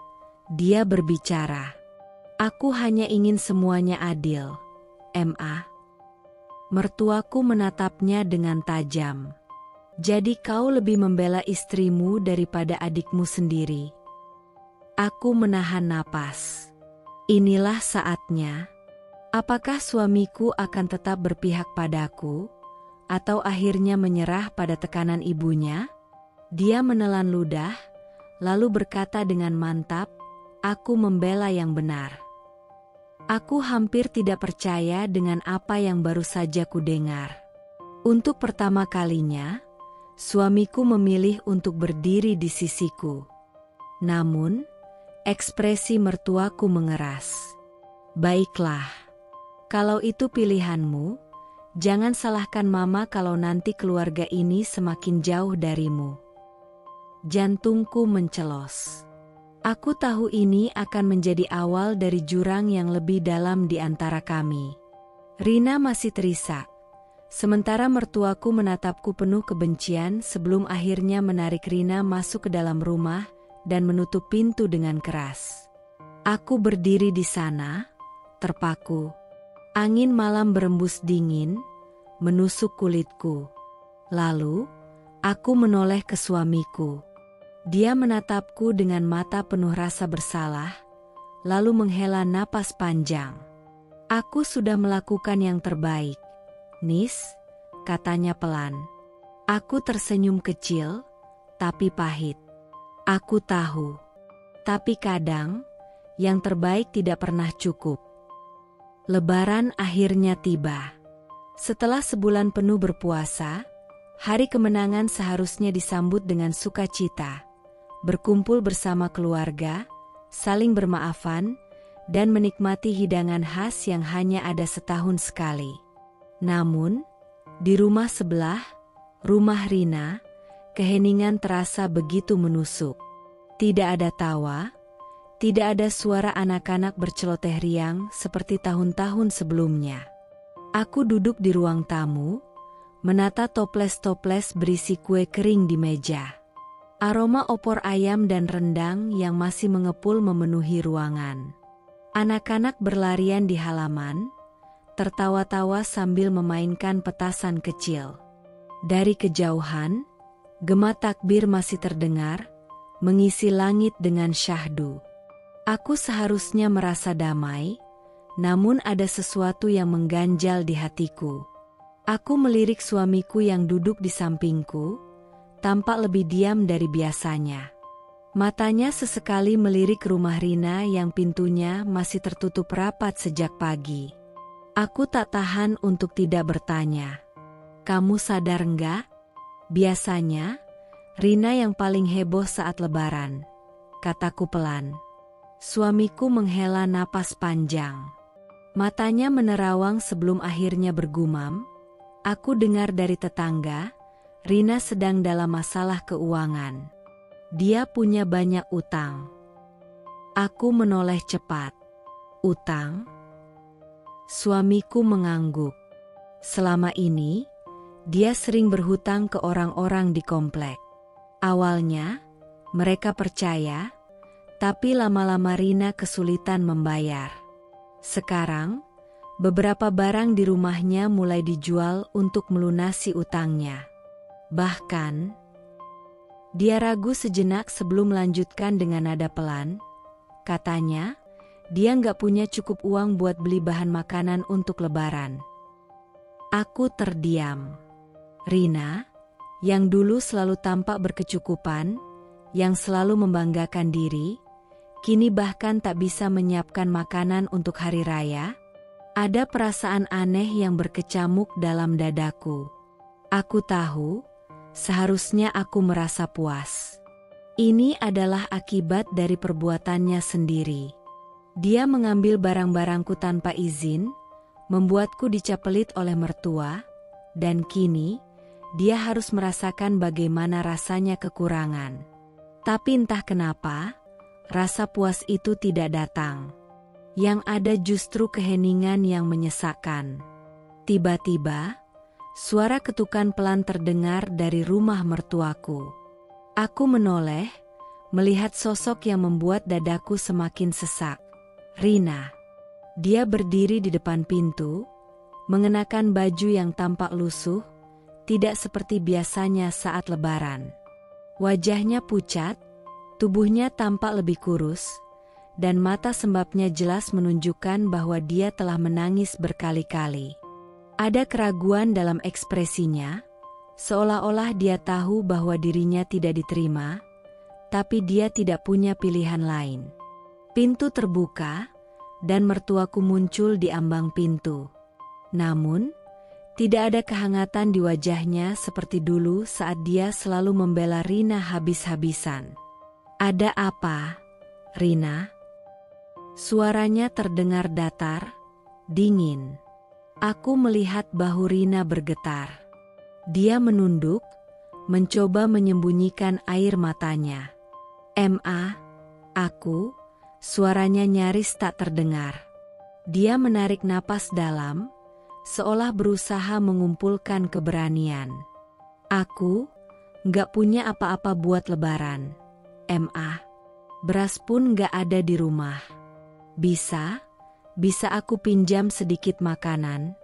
dia berbicara. Aku hanya ingin semuanya adil, Ma. Mertuaku menatapnya dengan tajam. Jadi kau lebih membela istrimu daripada adikmu sendiri. Aku menahan napas. Inilah saatnya. Apakah suamiku akan tetap berpihak padaku? Atau akhirnya menyerah pada tekanan ibunya? Dia menelan ludah, lalu berkata dengan mantap, "Aku membela yang benar." Aku hampir tidak percaya dengan apa yang baru saja kudengar. Untuk pertama kalinya, suamiku memilih untuk berdiri di sisiku. Namun, ekspresi mertuaku mengeras. Baiklah, kalau itu pilihanmu, jangan salahkan Mama kalau nanti keluarga ini semakin jauh darimu. Jantungku mencelos. Aku tahu ini akan menjadi awal dari jurang yang lebih dalam di antara kami. Rina masih terisak. Sementara mertuaku menatapku penuh kebencian sebelum akhirnya menarik Rina masuk ke dalam rumah dan menutup pintu dengan keras. Aku berdiri di sana, terpaku. Angin malam berembus dingin, menusuk kulitku. Lalu, aku menoleh ke suamiku. Dia menatapku dengan mata penuh rasa bersalah, lalu menghela napas panjang. Aku sudah melakukan yang terbaik, Nis, katanya pelan. Aku tersenyum kecil, tapi pahit. Aku tahu. Tapi kadang, yang terbaik tidak pernah cukup. Lebaran akhirnya tiba. Setelah sebulan penuh berpuasa, hari kemenangan seharusnya disambut dengan sukacita. Berkumpul bersama keluarga, saling bermaafan, dan menikmati hidangan khas yang hanya ada setahun sekali. Namun, di rumah sebelah, rumah Rina, keheningan terasa begitu menusuk. Tidak ada tawa, tidak ada suara anak-anak berceloteh riang seperti tahun-tahun sebelumnya. Aku duduk di ruang tamu, menata toples-toples berisi kue kering di meja. Aroma opor ayam dan rendang yang masih mengepul memenuhi ruangan. Anak-anak berlarian di halaman, tertawa-tawa sambil memainkan petasan kecil. Dari kejauhan, gema takbir masih terdengar, mengisi langit dengan syahdu. Aku seharusnya merasa damai, namun ada sesuatu yang mengganjal di hatiku. Aku melirik suamiku yang duduk di sampingku, tampak lebih diam dari biasanya. Matanya sesekali melirik rumah Rina yang pintunya masih tertutup rapat sejak pagi. Aku tak tahan untuk tidak bertanya. Kamu sadar enggak? Biasanya, Rina yang paling heboh saat lebaran, kataku pelan. Suamiku menghela napas panjang. Matanya menerawang sebelum akhirnya bergumam. Aku dengar dari tetangga, Rina sedang dalam masalah keuangan. Dia punya banyak utang. Aku menoleh cepat. Utang? Suamiku mengangguk. Selama ini, dia sering berhutang ke orang-orang di komplek. Awalnya, mereka percaya, tapi lama-lama Rina kesulitan membayar. Sekarang, beberapa barang di rumahnya mulai dijual untuk melunasi utangnya. Bahkan, dia ragu sejenak sebelum melanjutkan dengan nada pelan. Katanya, dia nggak punya cukup uang buat beli bahan makanan untuk lebaran. Aku terdiam. Rina, yang dulu selalu tampak berkecukupan, yang selalu membanggakan diri, kini bahkan tak bisa menyiapkan makanan untuk hari raya. Ada perasaan aneh yang berkecamuk dalam dadaku. Aku tahu, seharusnya aku merasa puas. Ini adalah akibat dari perbuatannya sendiri. Dia mengambil barang-barangku tanpa izin, membuatku dicap pelit oleh mertua, dan kini, dia harus merasakan bagaimana rasanya kekurangan. Tapi entah kenapa, rasa puas itu tidak datang. Yang ada justru keheningan yang menyesakkan. Tiba-tiba, suara ketukan pelan terdengar dari rumah mertuaku. Aku menoleh, melihat sosok yang membuat dadaku semakin sesak. Rina. Dia berdiri di depan pintu, mengenakan baju yang tampak lusuh, tidak seperti biasanya saat lebaran. Wajahnya pucat, tubuhnya tampak lebih kurus, dan mata sembabnya jelas menunjukkan bahwa dia telah menangis berkali-kali. Ada keraguan dalam ekspresinya, seolah-olah dia tahu bahwa dirinya tidak diterima, tapi dia tidak punya pilihan lain. Pintu terbuka, dan mertuaku muncul di ambang pintu. Namun, tidak ada kehangatan di wajahnya seperti dulu saat dia selalu membela Rina habis-habisan. Ada apa, Rina? Suaranya terdengar datar, dingin. Aku melihat bahu Rina bergetar. Dia menunduk, mencoba menyembunyikan air matanya. Aku, suaranya nyaris tak terdengar. Dia menarik napas dalam, seolah berusaha mengumpulkan keberanian. Aku, nggak punya apa-apa buat lebaran. Beras pun nggak ada di rumah. Bisa aku pinjam sedikit makanan?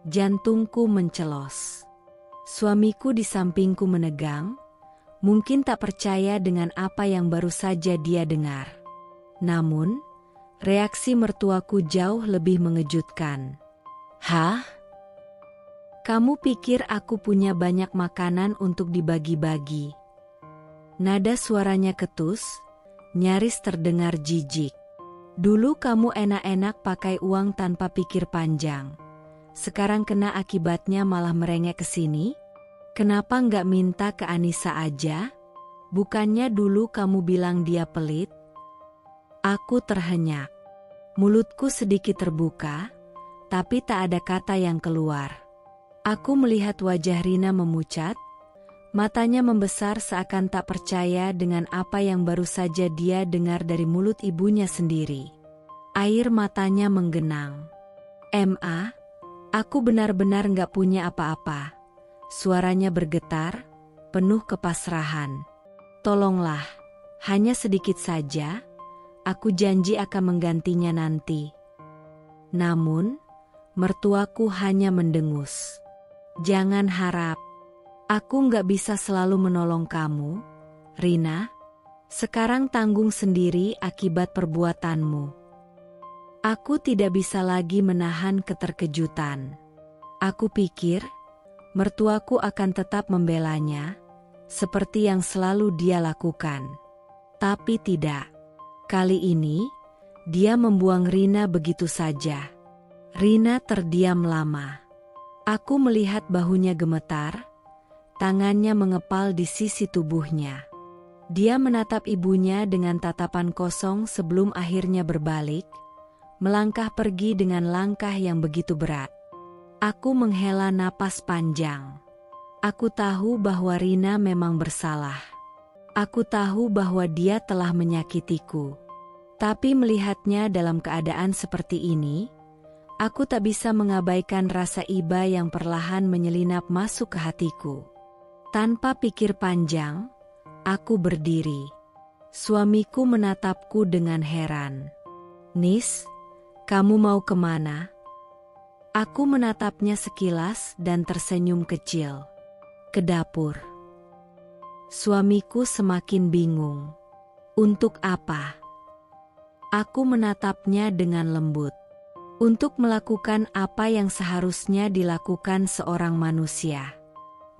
Jantungku mencelos. Suamiku di sampingku menegang, mungkin tak percaya dengan apa yang baru saja dia dengar. Namun, reaksi mertuaku jauh lebih mengejutkan. Hah? Kamu pikir aku punya banyak makanan untuk dibagi-bagi? Nada suaranya ketus, nyaris terdengar jijik. Dulu kamu enak-enak pakai uang tanpa pikir panjang. Sekarang kena akibatnya malah merengek ke sini? Kenapa nggak minta ke Anissa aja? Bukannya dulu kamu bilang dia pelit? Aku terhenyak. Mulutku sedikit terbuka, tapi tak ada kata yang keluar. Aku melihat wajah Rina memucat, matanya membesar seakan tak percaya dengan apa yang baru saja dia dengar dari mulut ibunya sendiri. Air matanya menggenang. Aku benar-benar nggak punya apa-apa. Suaranya bergetar, penuh kepasrahan. Tolonglah, hanya sedikit saja, aku janji akan menggantinya nanti. Namun, mertuaku hanya mendengus. Jangan harap, aku nggak bisa selalu menolong kamu, Rina. Sekarang tanggung sendiri akibat perbuatanmu. Aku tidak bisa lagi menahan keterkejutan. Aku pikir, mertuaku akan tetap membelanya, seperti yang selalu dia lakukan. Tapi tidak. Kali ini, dia membuang Rina begitu saja. Rina terdiam lama. Aku melihat bahunya gemetar, tangannya mengepal di sisi tubuhnya. Dia menatap ibunya dengan tatapan kosong sebelum akhirnya berbalik, melangkah pergi dengan langkah yang begitu berat. Aku menghela napas panjang. Aku tahu bahwa Rina memang bersalah. Aku tahu bahwa dia telah menyakitiku. Tapi melihatnya dalam keadaan seperti ini, aku tak bisa mengabaikan rasa iba yang perlahan menyelinap masuk ke hatiku. Tanpa pikir panjang, aku berdiri. Suamiku menatapku dengan heran. Nis, kamu mau kemana? Aku menatapnya sekilas dan tersenyum kecil. Ke dapur. Suamiku semakin bingung. Untuk apa? Aku menatapnya dengan lembut. Untuk melakukan apa yang seharusnya dilakukan seorang manusia.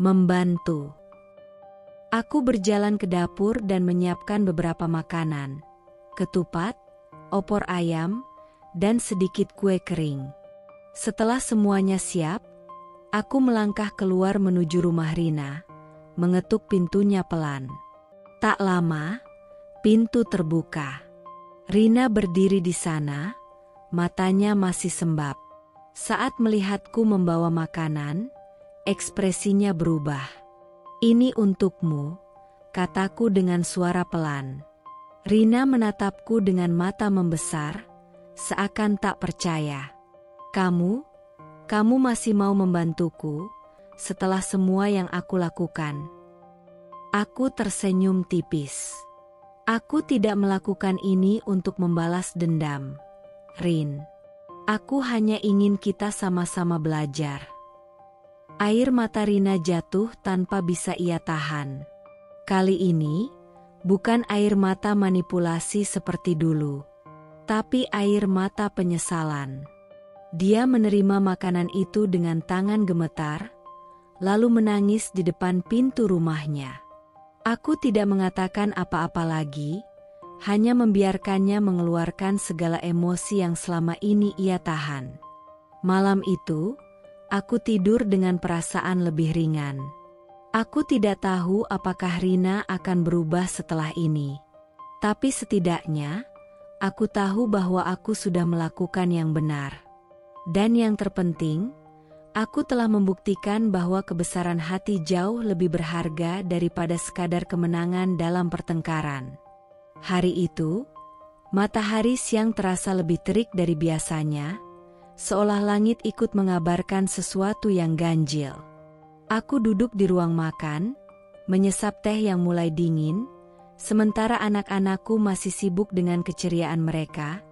Membantu. Aku berjalan ke dapur dan menyiapkan beberapa makanan. Ketupat, opor ayam, dan sedikit kue kering. Setelah semuanya siap, aku melangkah keluar menuju rumah Rina, mengetuk pintunya pelan. Tak lama, pintu terbuka. Rina berdiri di sana, matanya masih sembab. Saat melihatku membawa makanan, ekspresinya berubah. Ini untukmu, kataku dengan suara pelan. Rina menatapku dengan mata membesar, seakan tak percaya. Kamu masih mau membantuku, setelah semua yang aku lakukan? Aku tersenyum tipis. Aku tidak melakukan ini untuk membalas dendam, Rin. Aku hanya ingin kita sama-sama belajar. Air mata Rina jatuh tanpa bisa ia tahan. Kali ini, bukan air mata manipulasi seperti dulu, tapi air mata penyesalan. Dia menerima makanan itu dengan tangan gemetar, lalu menangis di depan pintu rumahnya. Aku tidak mengatakan apa-apa lagi, hanya membiarkannya mengeluarkan segala emosi yang selama ini ia tahan. Malam itu, aku tidur dengan perasaan lebih ringan. Aku tidak tahu apakah Rina akan berubah setelah ini. Tapi setidaknya, aku tahu bahwa aku sudah melakukan yang benar. Dan yang terpenting, aku telah membuktikan bahwa kebesaran hati jauh lebih berharga daripada sekadar kemenangan dalam pertengkaran. Hari itu, matahari siang terasa lebih terik dari biasanya, seolah langit ikut mengabarkan sesuatu yang ganjil. Aku duduk di ruang makan, menyesap teh yang mulai dingin, sementara anak-anakku masih sibuk dengan keceriaan mereka,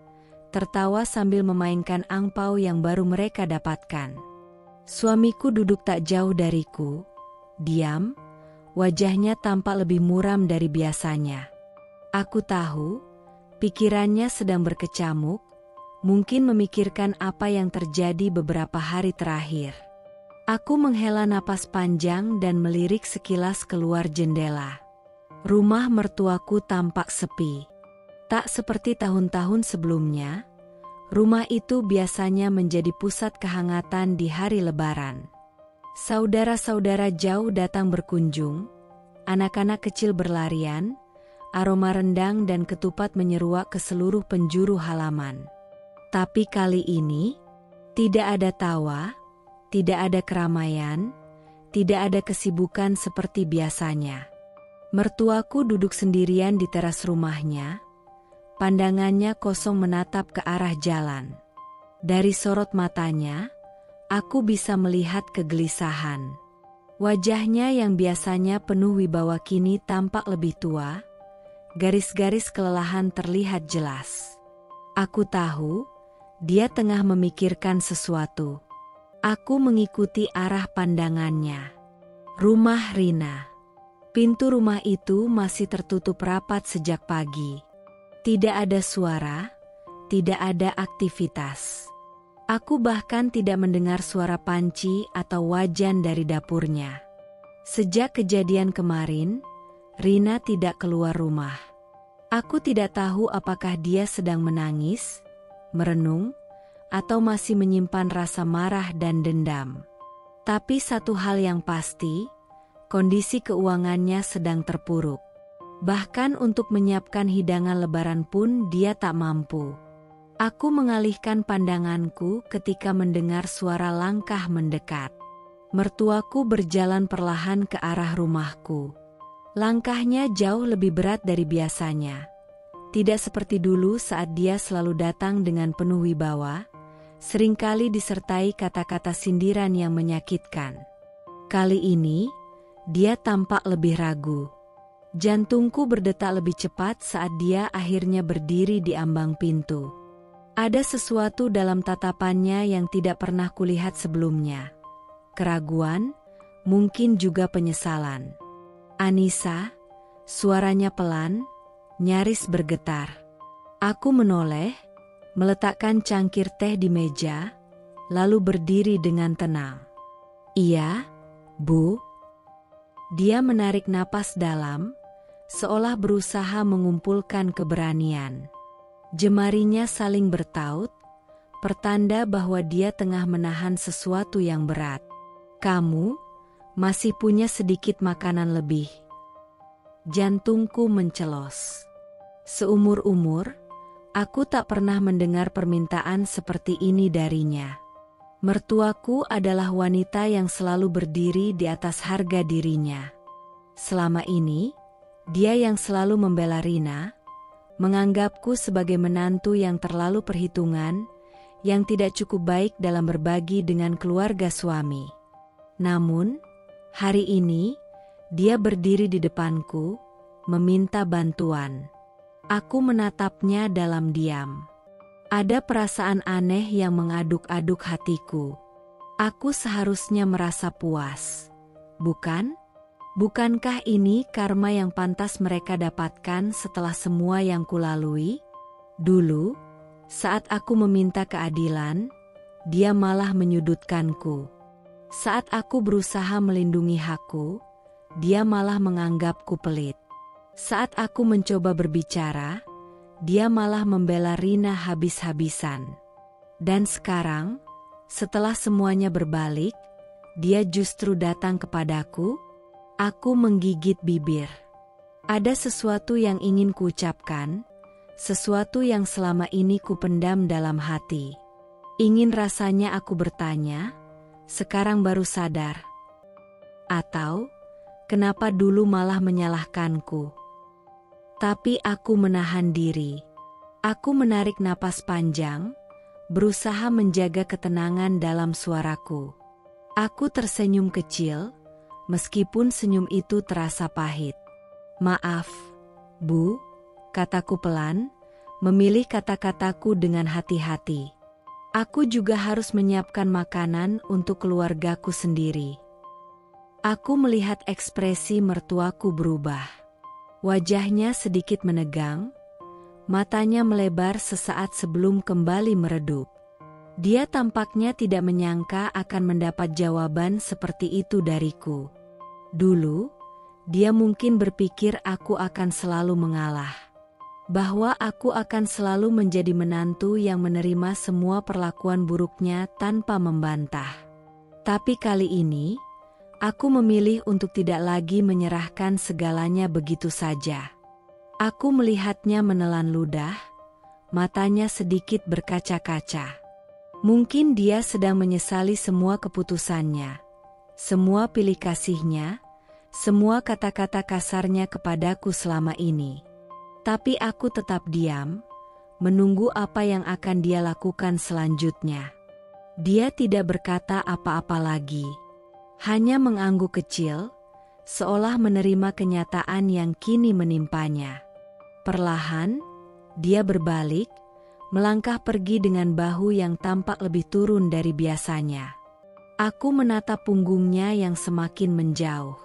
tertawa sambil memainkan angpau yang baru mereka dapatkan. Suamiku duduk tak jauh dariku, diam, wajahnya tampak lebih muram dari biasanya. Aku tahu, pikirannya sedang berkecamuk, mungkin memikirkan apa yang terjadi beberapa hari terakhir. Aku menghela napas panjang dan melirik sekilas keluar jendela. Rumah mertuaku tampak sepi. Tak seperti tahun-tahun sebelumnya, rumah itu biasanya menjadi pusat kehangatan di hari Lebaran. Saudara-saudara jauh datang berkunjung, anak-anak kecil berlarian, aroma rendang dan ketupat menyeruak ke seluruh penjuru halaman. Tapi kali ini, tidak ada tawa, tidak ada keramaian, tidak ada kesibukan seperti biasanya. Mertuaku duduk sendirian di teras rumahnya, pandangannya kosong menatap ke arah jalan. Dari sorot matanya, aku bisa melihat kegelisahan. Wajahnya yang biasanya penuh wibawa kini tampak lebih tua, garis-garis kelelahan terlihat jelas. Aku tahu, dia tengah memikirkan sesuatu. Aku mengikuti arah pandangannya. Rumah Rina. Pintu rumah itu masih tertutup rapat sejak pagi. Tidak ada suara, tidak ada aktivitas. Aku bahkan tidak mendengar suara panci atau wajan dari dapurnya. Sejak kejadian kemarin, Rina tidak keluar rumah. Aku tidak tahu apakah dia sedang menangis, merenung, atau masih menyimpan rasa marah dan dendam. Tapi satu hal yang pasti, kondisi keuangannya sedang terpuruk. Bahkan untuk menyiapkan hidangan Lebaran pun dia tak mampu. Aku mengalihkan pandanganku ketika mendengar suara langkah mendekat. Mertuaku berjalan perlahan ke arah rumahku. Langkahnya jauh lebih berat dari biasanya. Tidak seperti dulu saat dia selalu datang dengan penuh wibawa, seringkali disertai kata-kata sindiran yang menyakitkan. Kali ini, dia tampak lebih ragu. Jantungku berdetak lebih cepat saat dia akhirnya berdiri di ambang pintu. Ada sesuatu dalam tatapannya yang tidak pernah kulihat sebelumnya. Keraguan, mungkin juga penyesalan. "Anissa," suaranya pelan, nyaris bergetar. Aku menoleh, meletakkan cangkir teh di meja, lalu berdiri dengan tenang. "Iya, Bu." Dia menarik napas dalam, seolah berusaha mengumpulkan keberanian. Jemarinya saling bertaut, pertanda bahwa dia tengah menahan sesuatu yang berat. "Kamu masih punya sedikit makanan lebih." Jantungku mencelos. Seumur-umur, aku tak pernah mendengar permintaan seperti ini darinya. Mertuaku adalah wanita yang selalu berdiri di atas harga dirinya. Selama ini, dia yang selalu membela Rina, menganggapku sebagai menantu yang terlalu perhitungan, yang tidak cukup baik dalam berbagi dengan keluarga suami. Namun, hari ini, dia berdiri di depanku, meminta bantuan. Aku menatapnya dalam diam. Ada perasaan aneh yang mengaduk-aduk hatiku. Aku seharusnya merasa puas, bukan? Bukankah ini karma yang pantas mereka dapatkan setelah semua yang kulalui? Dulu, saat aku meminta keadilan, dia malah menyudutkanku. Saat aku berusaha melindungi hakku, dia malah menganggapku pelit. Saat aku mencoba berbicara, dia malah membela Rina habis-habisan. Dan sekarang, setelah semuanya berbalik, dia justru datang kepadaku. Aku menggigit bibir. Ada sesuatu yang ingin kuucapkan, sesuatu yang selama ini kupendam dalam hati. Ingin rasanya aku bertanya, sekarang baru sadar. Atau, kenapa dulu malah menyalahkanku? Tapi aku menahan diri. Aku menarik napas panjang, berusaha menjaga ketenangan dalam suaraku. Aku tersenyum kecil, meskipun senyum itu terasa pahit. "Maaf, Bu," kataku pelan, memilih kata-kataku dengan hati-hati. Aku juga harus menyiapkan makanan untuk keluargaku sendiri. Aku melihat ekspresi mertuaku berubah. Wajahnya sedikit menegang, matanya melebar sesaat sebelum kembali meredup. Dia tampaknya tidak menyangka akan mendapat jawaban seperti itu dariku. Dulu, dia mungkin berpikir aku akan selalu mengalah. Bahwa aku akan selalu menjadi menantu yang menerima semua perlakuan buruknya tanpa membantah. Tapi kali ini, aku memilih untuk tidak lagi menyerahkan segalanya begitu saja. Aku melihatnya menelan ludah, matanya sedikit berkaca-kaca. Mungkin dia sedang menyesali semua keputusannya, semua pilih kasihnya, semua kata-kata kasarnya kepadaku selama ini. Tapi aku tetap diam, menunggu apa yang akan dia lakukan selanjutnya. Dia tidak berkata apa-apa lagi, hanya mengangguk kecil, seolah menerima kenyataan yang kini menimpanya. Perlahan, dia berbalik, melangkah pergi dengan bahu yang tampak lebih turun dari biasanya. Aku menatap punggungnya yang semakin menjauh.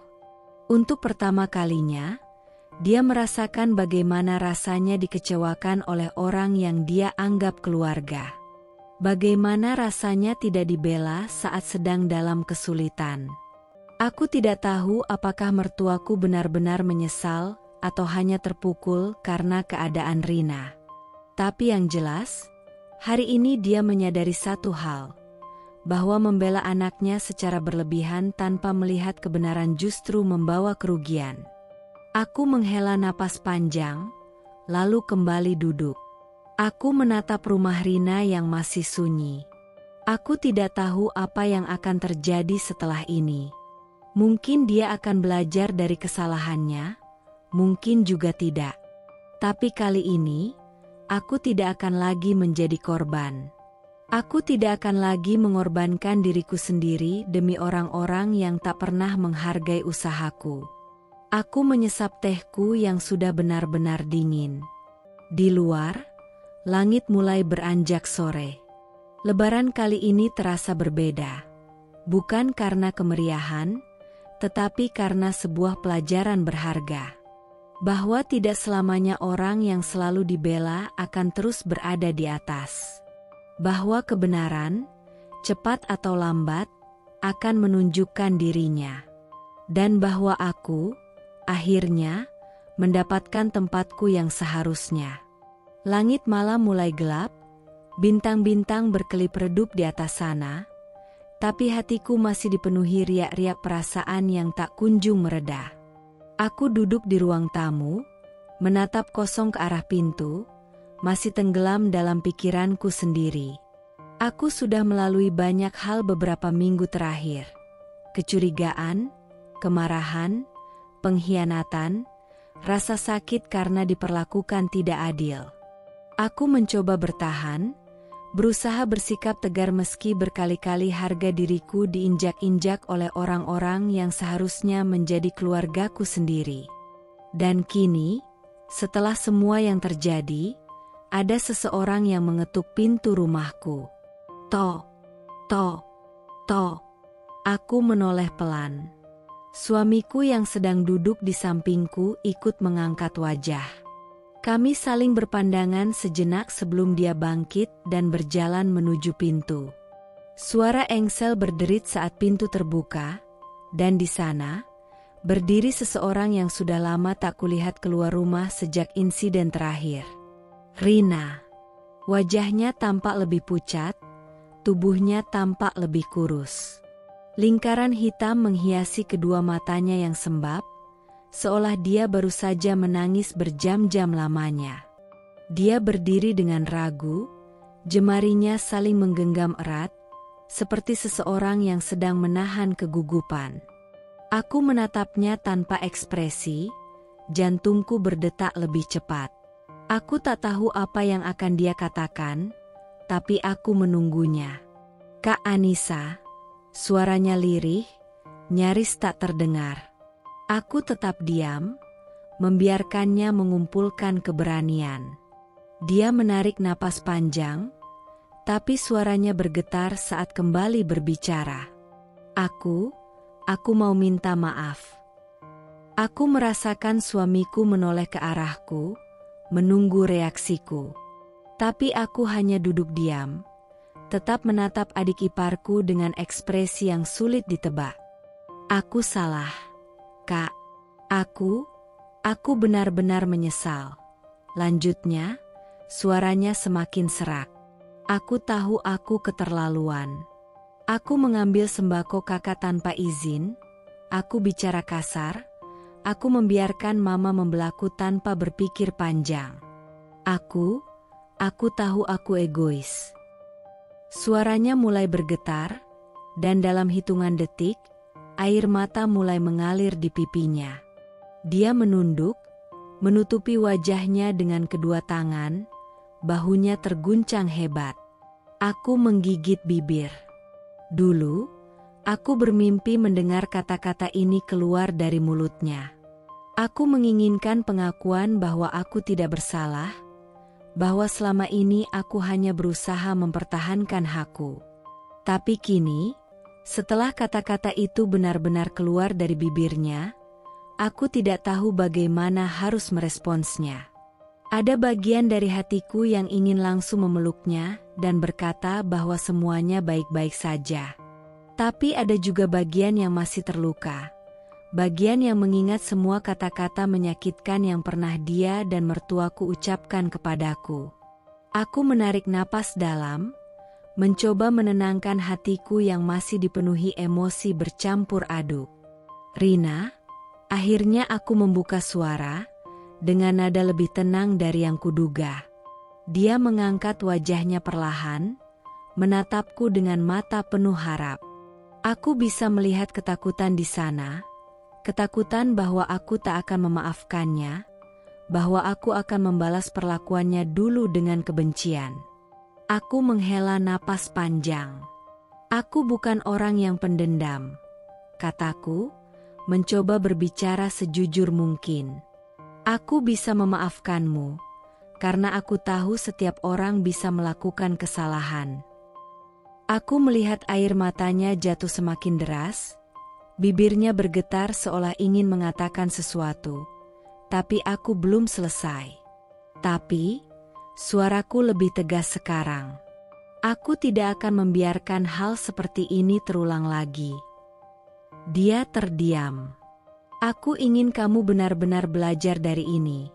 Untuk pertama kalinya, dia merasakan bagaimana rasanya dikecewakan oleh orang yang dia anggap keluarga. Bagaimana rasanya tidak dibela saat sedang dalam kesulitan. Aku tidak tahu apakah mertuaku benar-benar menyesal atau hanya terpukul karena keadaan Rina. Tapi yang jelas, hari ini dia menyadari satu hal, bahwa membela anaknya secara berlebihan tanpa melihat kebenaran justru membawa kerugian. Aku menghela napas panjang, lalu kembali duduk. Aku menatap rumah Rina yang masih sunyi. Aku tidak tahu apa yang akan terjadi setelah ini. Mungkin dia akan belajar dari kesalahannya, mungkin juga tidak. Tapi kali ini, aku tidak akan lagi menjadi korban. Aku tidak akan lagi mengorbankan diriku sendiri demi orang-orang yang tak pernah menghargai usahaku. Aku menyesap tehku yang sudah benar-benar dingin. Di luar, langit mulai beranjak sore. Lebaran kali ini terasa berbeda. Bukan karena kemeriahan, tetapi karena sebuah pelajaran berharga. Bahwa tidak selamanya orang yang selalu dibela akan terus berada di atas. Bahwa kebenaran, cepat atau lambat, akan menunjukkan dirinya. Dan bahwa aku, akhirnya, mendapatkan tempatku yang seharusnya. Langit malam mulai gelap, bintang-bintang berkelip redup di atas sana, tapi hatiku masih dipenuhi riak-riak perasaan yang tak kunjung mereda. Aku duduk di ruang tamu, menatap kosong ke arah pintu, masih tenggelam dalam pikiranku sendiri. Aku sudah melalui banyak hal beberapa minggu terakhir. Kecurigaan, kemarahan, pengkhianatan, rasa sakit karena diperlakukan tidak adil. Aku mencoba bertahan, berusaha bersikap tegar meski berkali-kali harga diriku diinjak-injak oleh orang-orang yang seharusnya menjadi keluargaku sendiri. Dan kini, setelah semua yang terjadi, ada seseorang yang mengetuk pintu rumahku. "Tok, tok, tok." Aku menoleh pelan. Suamiku yang sedang duduk di sampingku ikut mengangkat wajah. Kami saling berpandangan sejenak sebelum dia bangkit dan berjalan menuju pintu. Suara engsel berderit saat pintu terbuka, dan di sana, berdiri seseorang yang sudah lama tak kulihat keluar rumah sejak insiden terakhir. Rina. Wajahnya tampak lebih pucat, tubuhnya tampak lebih kurus. Lingkaran hitam menghiasi kedua matanya yang sembab, seolah dia baru saja menangis berjam-jam lamanya. Dia berdiri dengan ragu, jemarinya saling menggenggam erat, seperti seseorang yang sedang menahan kegugupan. Aku menatapnya tanpa ekspresi, Jantungku berdetak lebih cepat. Aku tak tahu apa yang akan dia katakan, tapi aku menunggunya. Kak Anissa, suaranya lirih, nyaris tak terdengar. Aku tetap diam, membiarkannya mengumpulkan keberanian. Dia menarik napas panjang, tapi suaranya bergetar saat kembali berbicara. Aku mau minta maaf. Aku merasakan suamiku menoleh ke arahku, menunggu reaksiku. Tapi aku hanya duduk diam, tetap menatap adik iparku dengan ekspresi yang sulit ditebak. Aku salah, Kak. Aku benar-benar menyesal. Lanjutnya, suaranya semakin serak. Aku tahu aku keterlaluan. Aku mengambil sembako kakak tanpa izin. Aku bicara kasar. Aku membiarkan mama membelaku tanpa berpikir panjang. Aku tahu aku egois. Suaranya mulai bergetar, dan dalam hitungan detik, air mata mulai mengalir di pipinya. Dia menunduk, menutupi wajahnya dengan kedua tangan, bahunya terguncang hebat. Aku menggigit bibir. Dulu, aku bermimpi mendengar kata-kata ini keluar dari mulutnya. Aku menginginkan pengakuan bahwa aku tidak bersalah, bahwa selama ini aku hanya berusaha mempertahankan hakku. Tapi kini, setelah kata-kata itu benar-benar keluar dari bibirnya, aku tidak tahu bagaimana harus meresponsnya. Ada bagian dari hatiku yang ingin langsung memeluknya dan berkata bahwa semuanya baik-baik saja. Tapi ada juga bagian yang masih terluka. Bagian yang mengingat semua kata-kata menyakitkan yang pernah dia dan mertuaku ucapkan kepadaku. Aku menarik napas dalam, mencoba menenangkan hatiku yang masih dipenuhi emosi bercampur aduk. Rina, akhirnya aku membuka suara, dengan nada lebih tenang dari yang kuduga. Dia mengangkat wajahnya perlahan, menatapku dengan mata penuh harap. Aku bisa melihat ketakutan di sana, ketakutan bahwa aku tak akan memaafkannya, bahwa aku akan membalas perlakuannya dulu dengan kebencian. Aku menghela napas panjang. Aku bukan orang yang pendendam, kataku, mencoba berbicara sejujur mungkin. Aku bisa memaafkanmu, karena aku tahu setiap orang bisa melakukan kesalahan. Aku melihat air matanya jatuh semakin deras, bibirnya bergetar seolah ingin mengatakan sesuatu, tapi aku belum selesai. Tapi, suaraku lebih tegas sekarang. Aku tidak akan membiarkan hal seperti ini terulang lagi. Dia terdiam. Aku ingin kamu benar-benar belajar dari ini.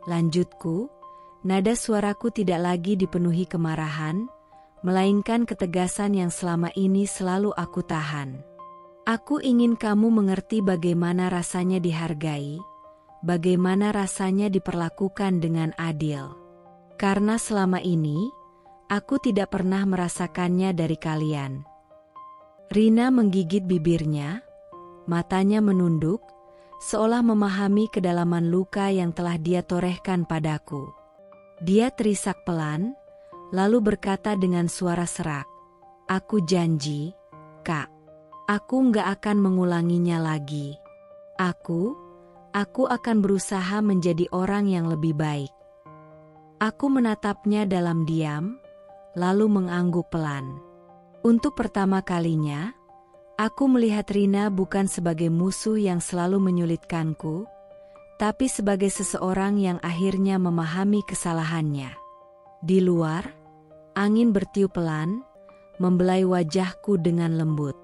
Lanjutku, nada suaraku tidak lagi dipenuhi kemarahan, melainkan ketegasan yang selama ini selalu aku tahan. Aku ingin kamu mengerti bagaimana rasanya dihargai, bagaimana rasanya diperlakukan dengan adil. Karena selama ini, aku tidak pernah merasakannya dari kalian. Rina menggigit bibirnya, matanya menunduk, seolah memahami kedalaman luka yang telah dia torehkan padaku. Dia terisak pelan, lalu berkata dengan suara serak, "Aku janji, Kak. Aku nggak akan mengulanginya lagi. Aku akan berusaha menjadi orang yang lebih baik." Aku menatapnya dalam diam, lalu mengangguk pelan. Untuk pertama kalinya, aku melihat Rina bukan sebagai musuh yang selalu menyulitkanku, tapi sebagai seseorang yang akhirnya memahami kesalahannya. Di luar, angin bertiup pelan, membelai wajahku dengan lembut.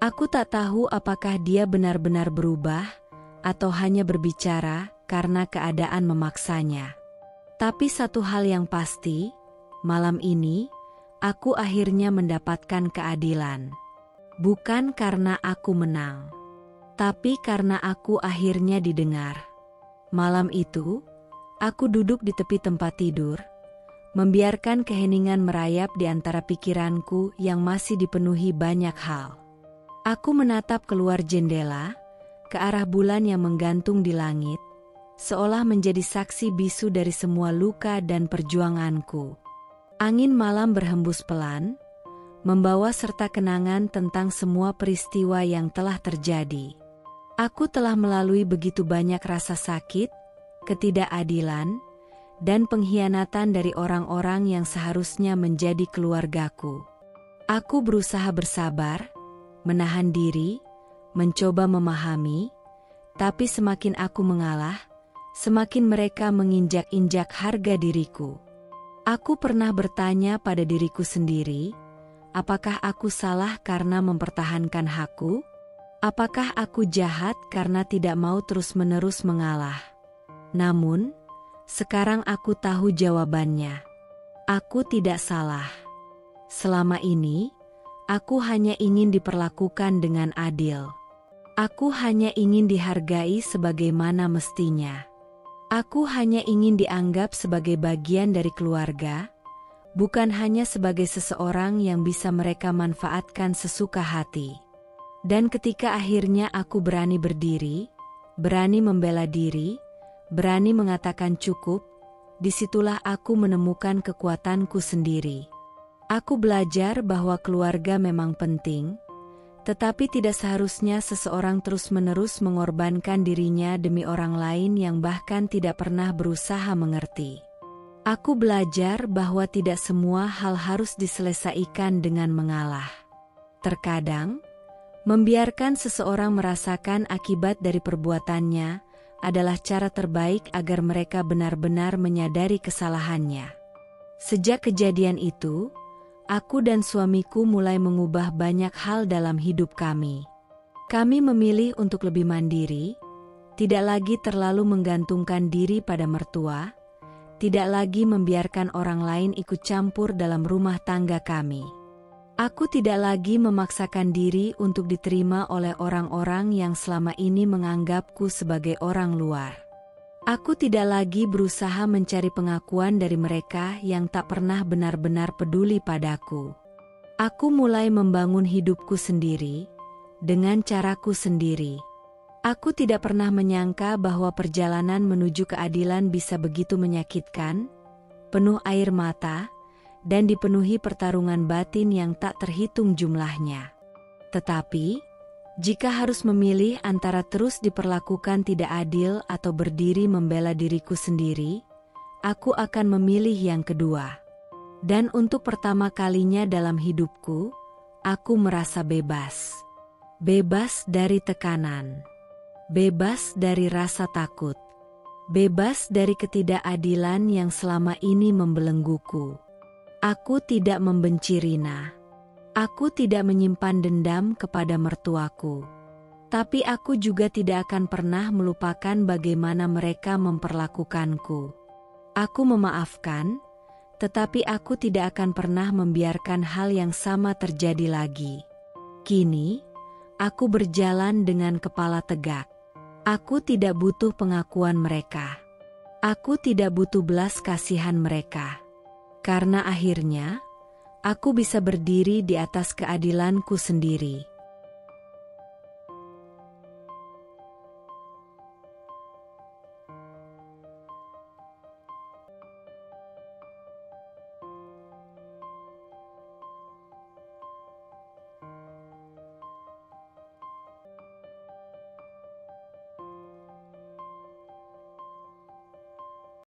Aku tak tahu apakah dia benar-benar berubah, atau hanya berbicara karena keadaan memaksanya. Tapi satu hal yang pasti, malam ini, aku akhirnya mendapatkan keadilan. Bukan karena aku menang, tapi karena aku akhirnya didengar. Malam itu, aku duduk di tepi tempat tidur, membiarkan keheningan merayap di antara pikiranku yang masih dipenuhi banyak hal. Aku menatap keluar jendela, ke arah bulan yang menggantung di langit, seolah menjadi saksi bisu dari semua luka dan perjuanganku. Angin malam berhembus pelan, membawa serta kenangan tentang semua peristiwa yang telah terjadi. Aku telah melalui begitu banyak rasa sakit, ketidakadilan, dan pengkhianatan dari orang-orang yang seharusnya menjadi keluargaku. Aku berusaha bersabar, menahan diri, mencoba memahami, tapi semakin aku mengalah, semakin mereka menginjak-injak harga diriku. Aku pernah bertanya pada diriku sendiri, apakah aku salah karena mempertahankan hakku? Apakah aku jahat karena tidak mau terus-menerus mengalah? Namun, sekarang aku tahu jawabannya. Aku tidak salah. Selama ini, aku hanya ingin diperlakukan dengan adil. Aku hanya ingin dihargai sebagaimana mestinya. Aku hanya ingin dianggap sebagai bagian dari keluarga, bukan hanya sebagai seseorang yang bisa mereka manfaatkan sesuka hati. Dan ketika akhirnya aku berani berdiri, berani membela diri, berani mengatakan cukup, disitulah aku menemukan kekuatanku sendiri. Aku belajar bahwa keluarga memang penting, tetapi tidak seharusnya seseorang terus-menerus mengorbankan dirinya demi orang lain yang bahkan tidak pernah berusaha mengerti. Aku belajar bahwa tidak semua hal harus diselesaikan dengan mengalah. Terkadang, membiarkan seseorang merasakan akibat dari perbuatannya adalah cara terbaik agar mereka benar-benar menyadari kesalahannya. Sejak kejadian itu, aku dan suamiku mulai mengubah banyak hal dalam hidup kami. Kami memilih untuk lebih mandiri, tidak lagi terlalu menggantungkan diri pada mertua, tidak lagi membiarkan orang lain ikut campur dalam rumah tangga kami. Aku tidak lagi memaksakan diri untuk diterima oleh orang-orang yang selama ini menganggapku sebagai orang luar. Aku tidak lagi berusaha mencari pengakuan dari mereka yang tak pernah benar-benar peduli padaku. Aku mulai membangun hidupku sendiri, dengan caraku sendiri. Aku tidak pernah menyangka bahwa perjalanan menuju keadilan bisa begitu menyakitkan, penuh air mata, dan dipenuhi pertarungan batin yang tak terhitung jumlahnya. Tetapi, jika harus memilih antara terus diperlakukan tidak adil atau berdiri membela diriku sendiri, aku akan memilih yang kedua. Dan untuk pertama kalinya dalam hidupku, aku merasa bebas. Bebas dari tekanan. Bebas dari rasa takut. Bebas dari ketidakadilan yang selama ini membelengguku. Aku tidak membenci Rina. Aku tidak menyimpan dendam kepada mertuaku. Tapi aku juga tidak akan pernah melupakan bagaimana mereka memperlakukanku. Aku memaafkan, tetapi aku tidak akan pernah membiarkan hal yang sama terjadi lagi. Kini, aku berjalan dengan kepala tegak. Aku tidak butuh pengakuan mereka. Aku tidak butuh belas kasihan mereka. Karena akhirnya, aku bisa berdiri di atas keadilanku sendiri.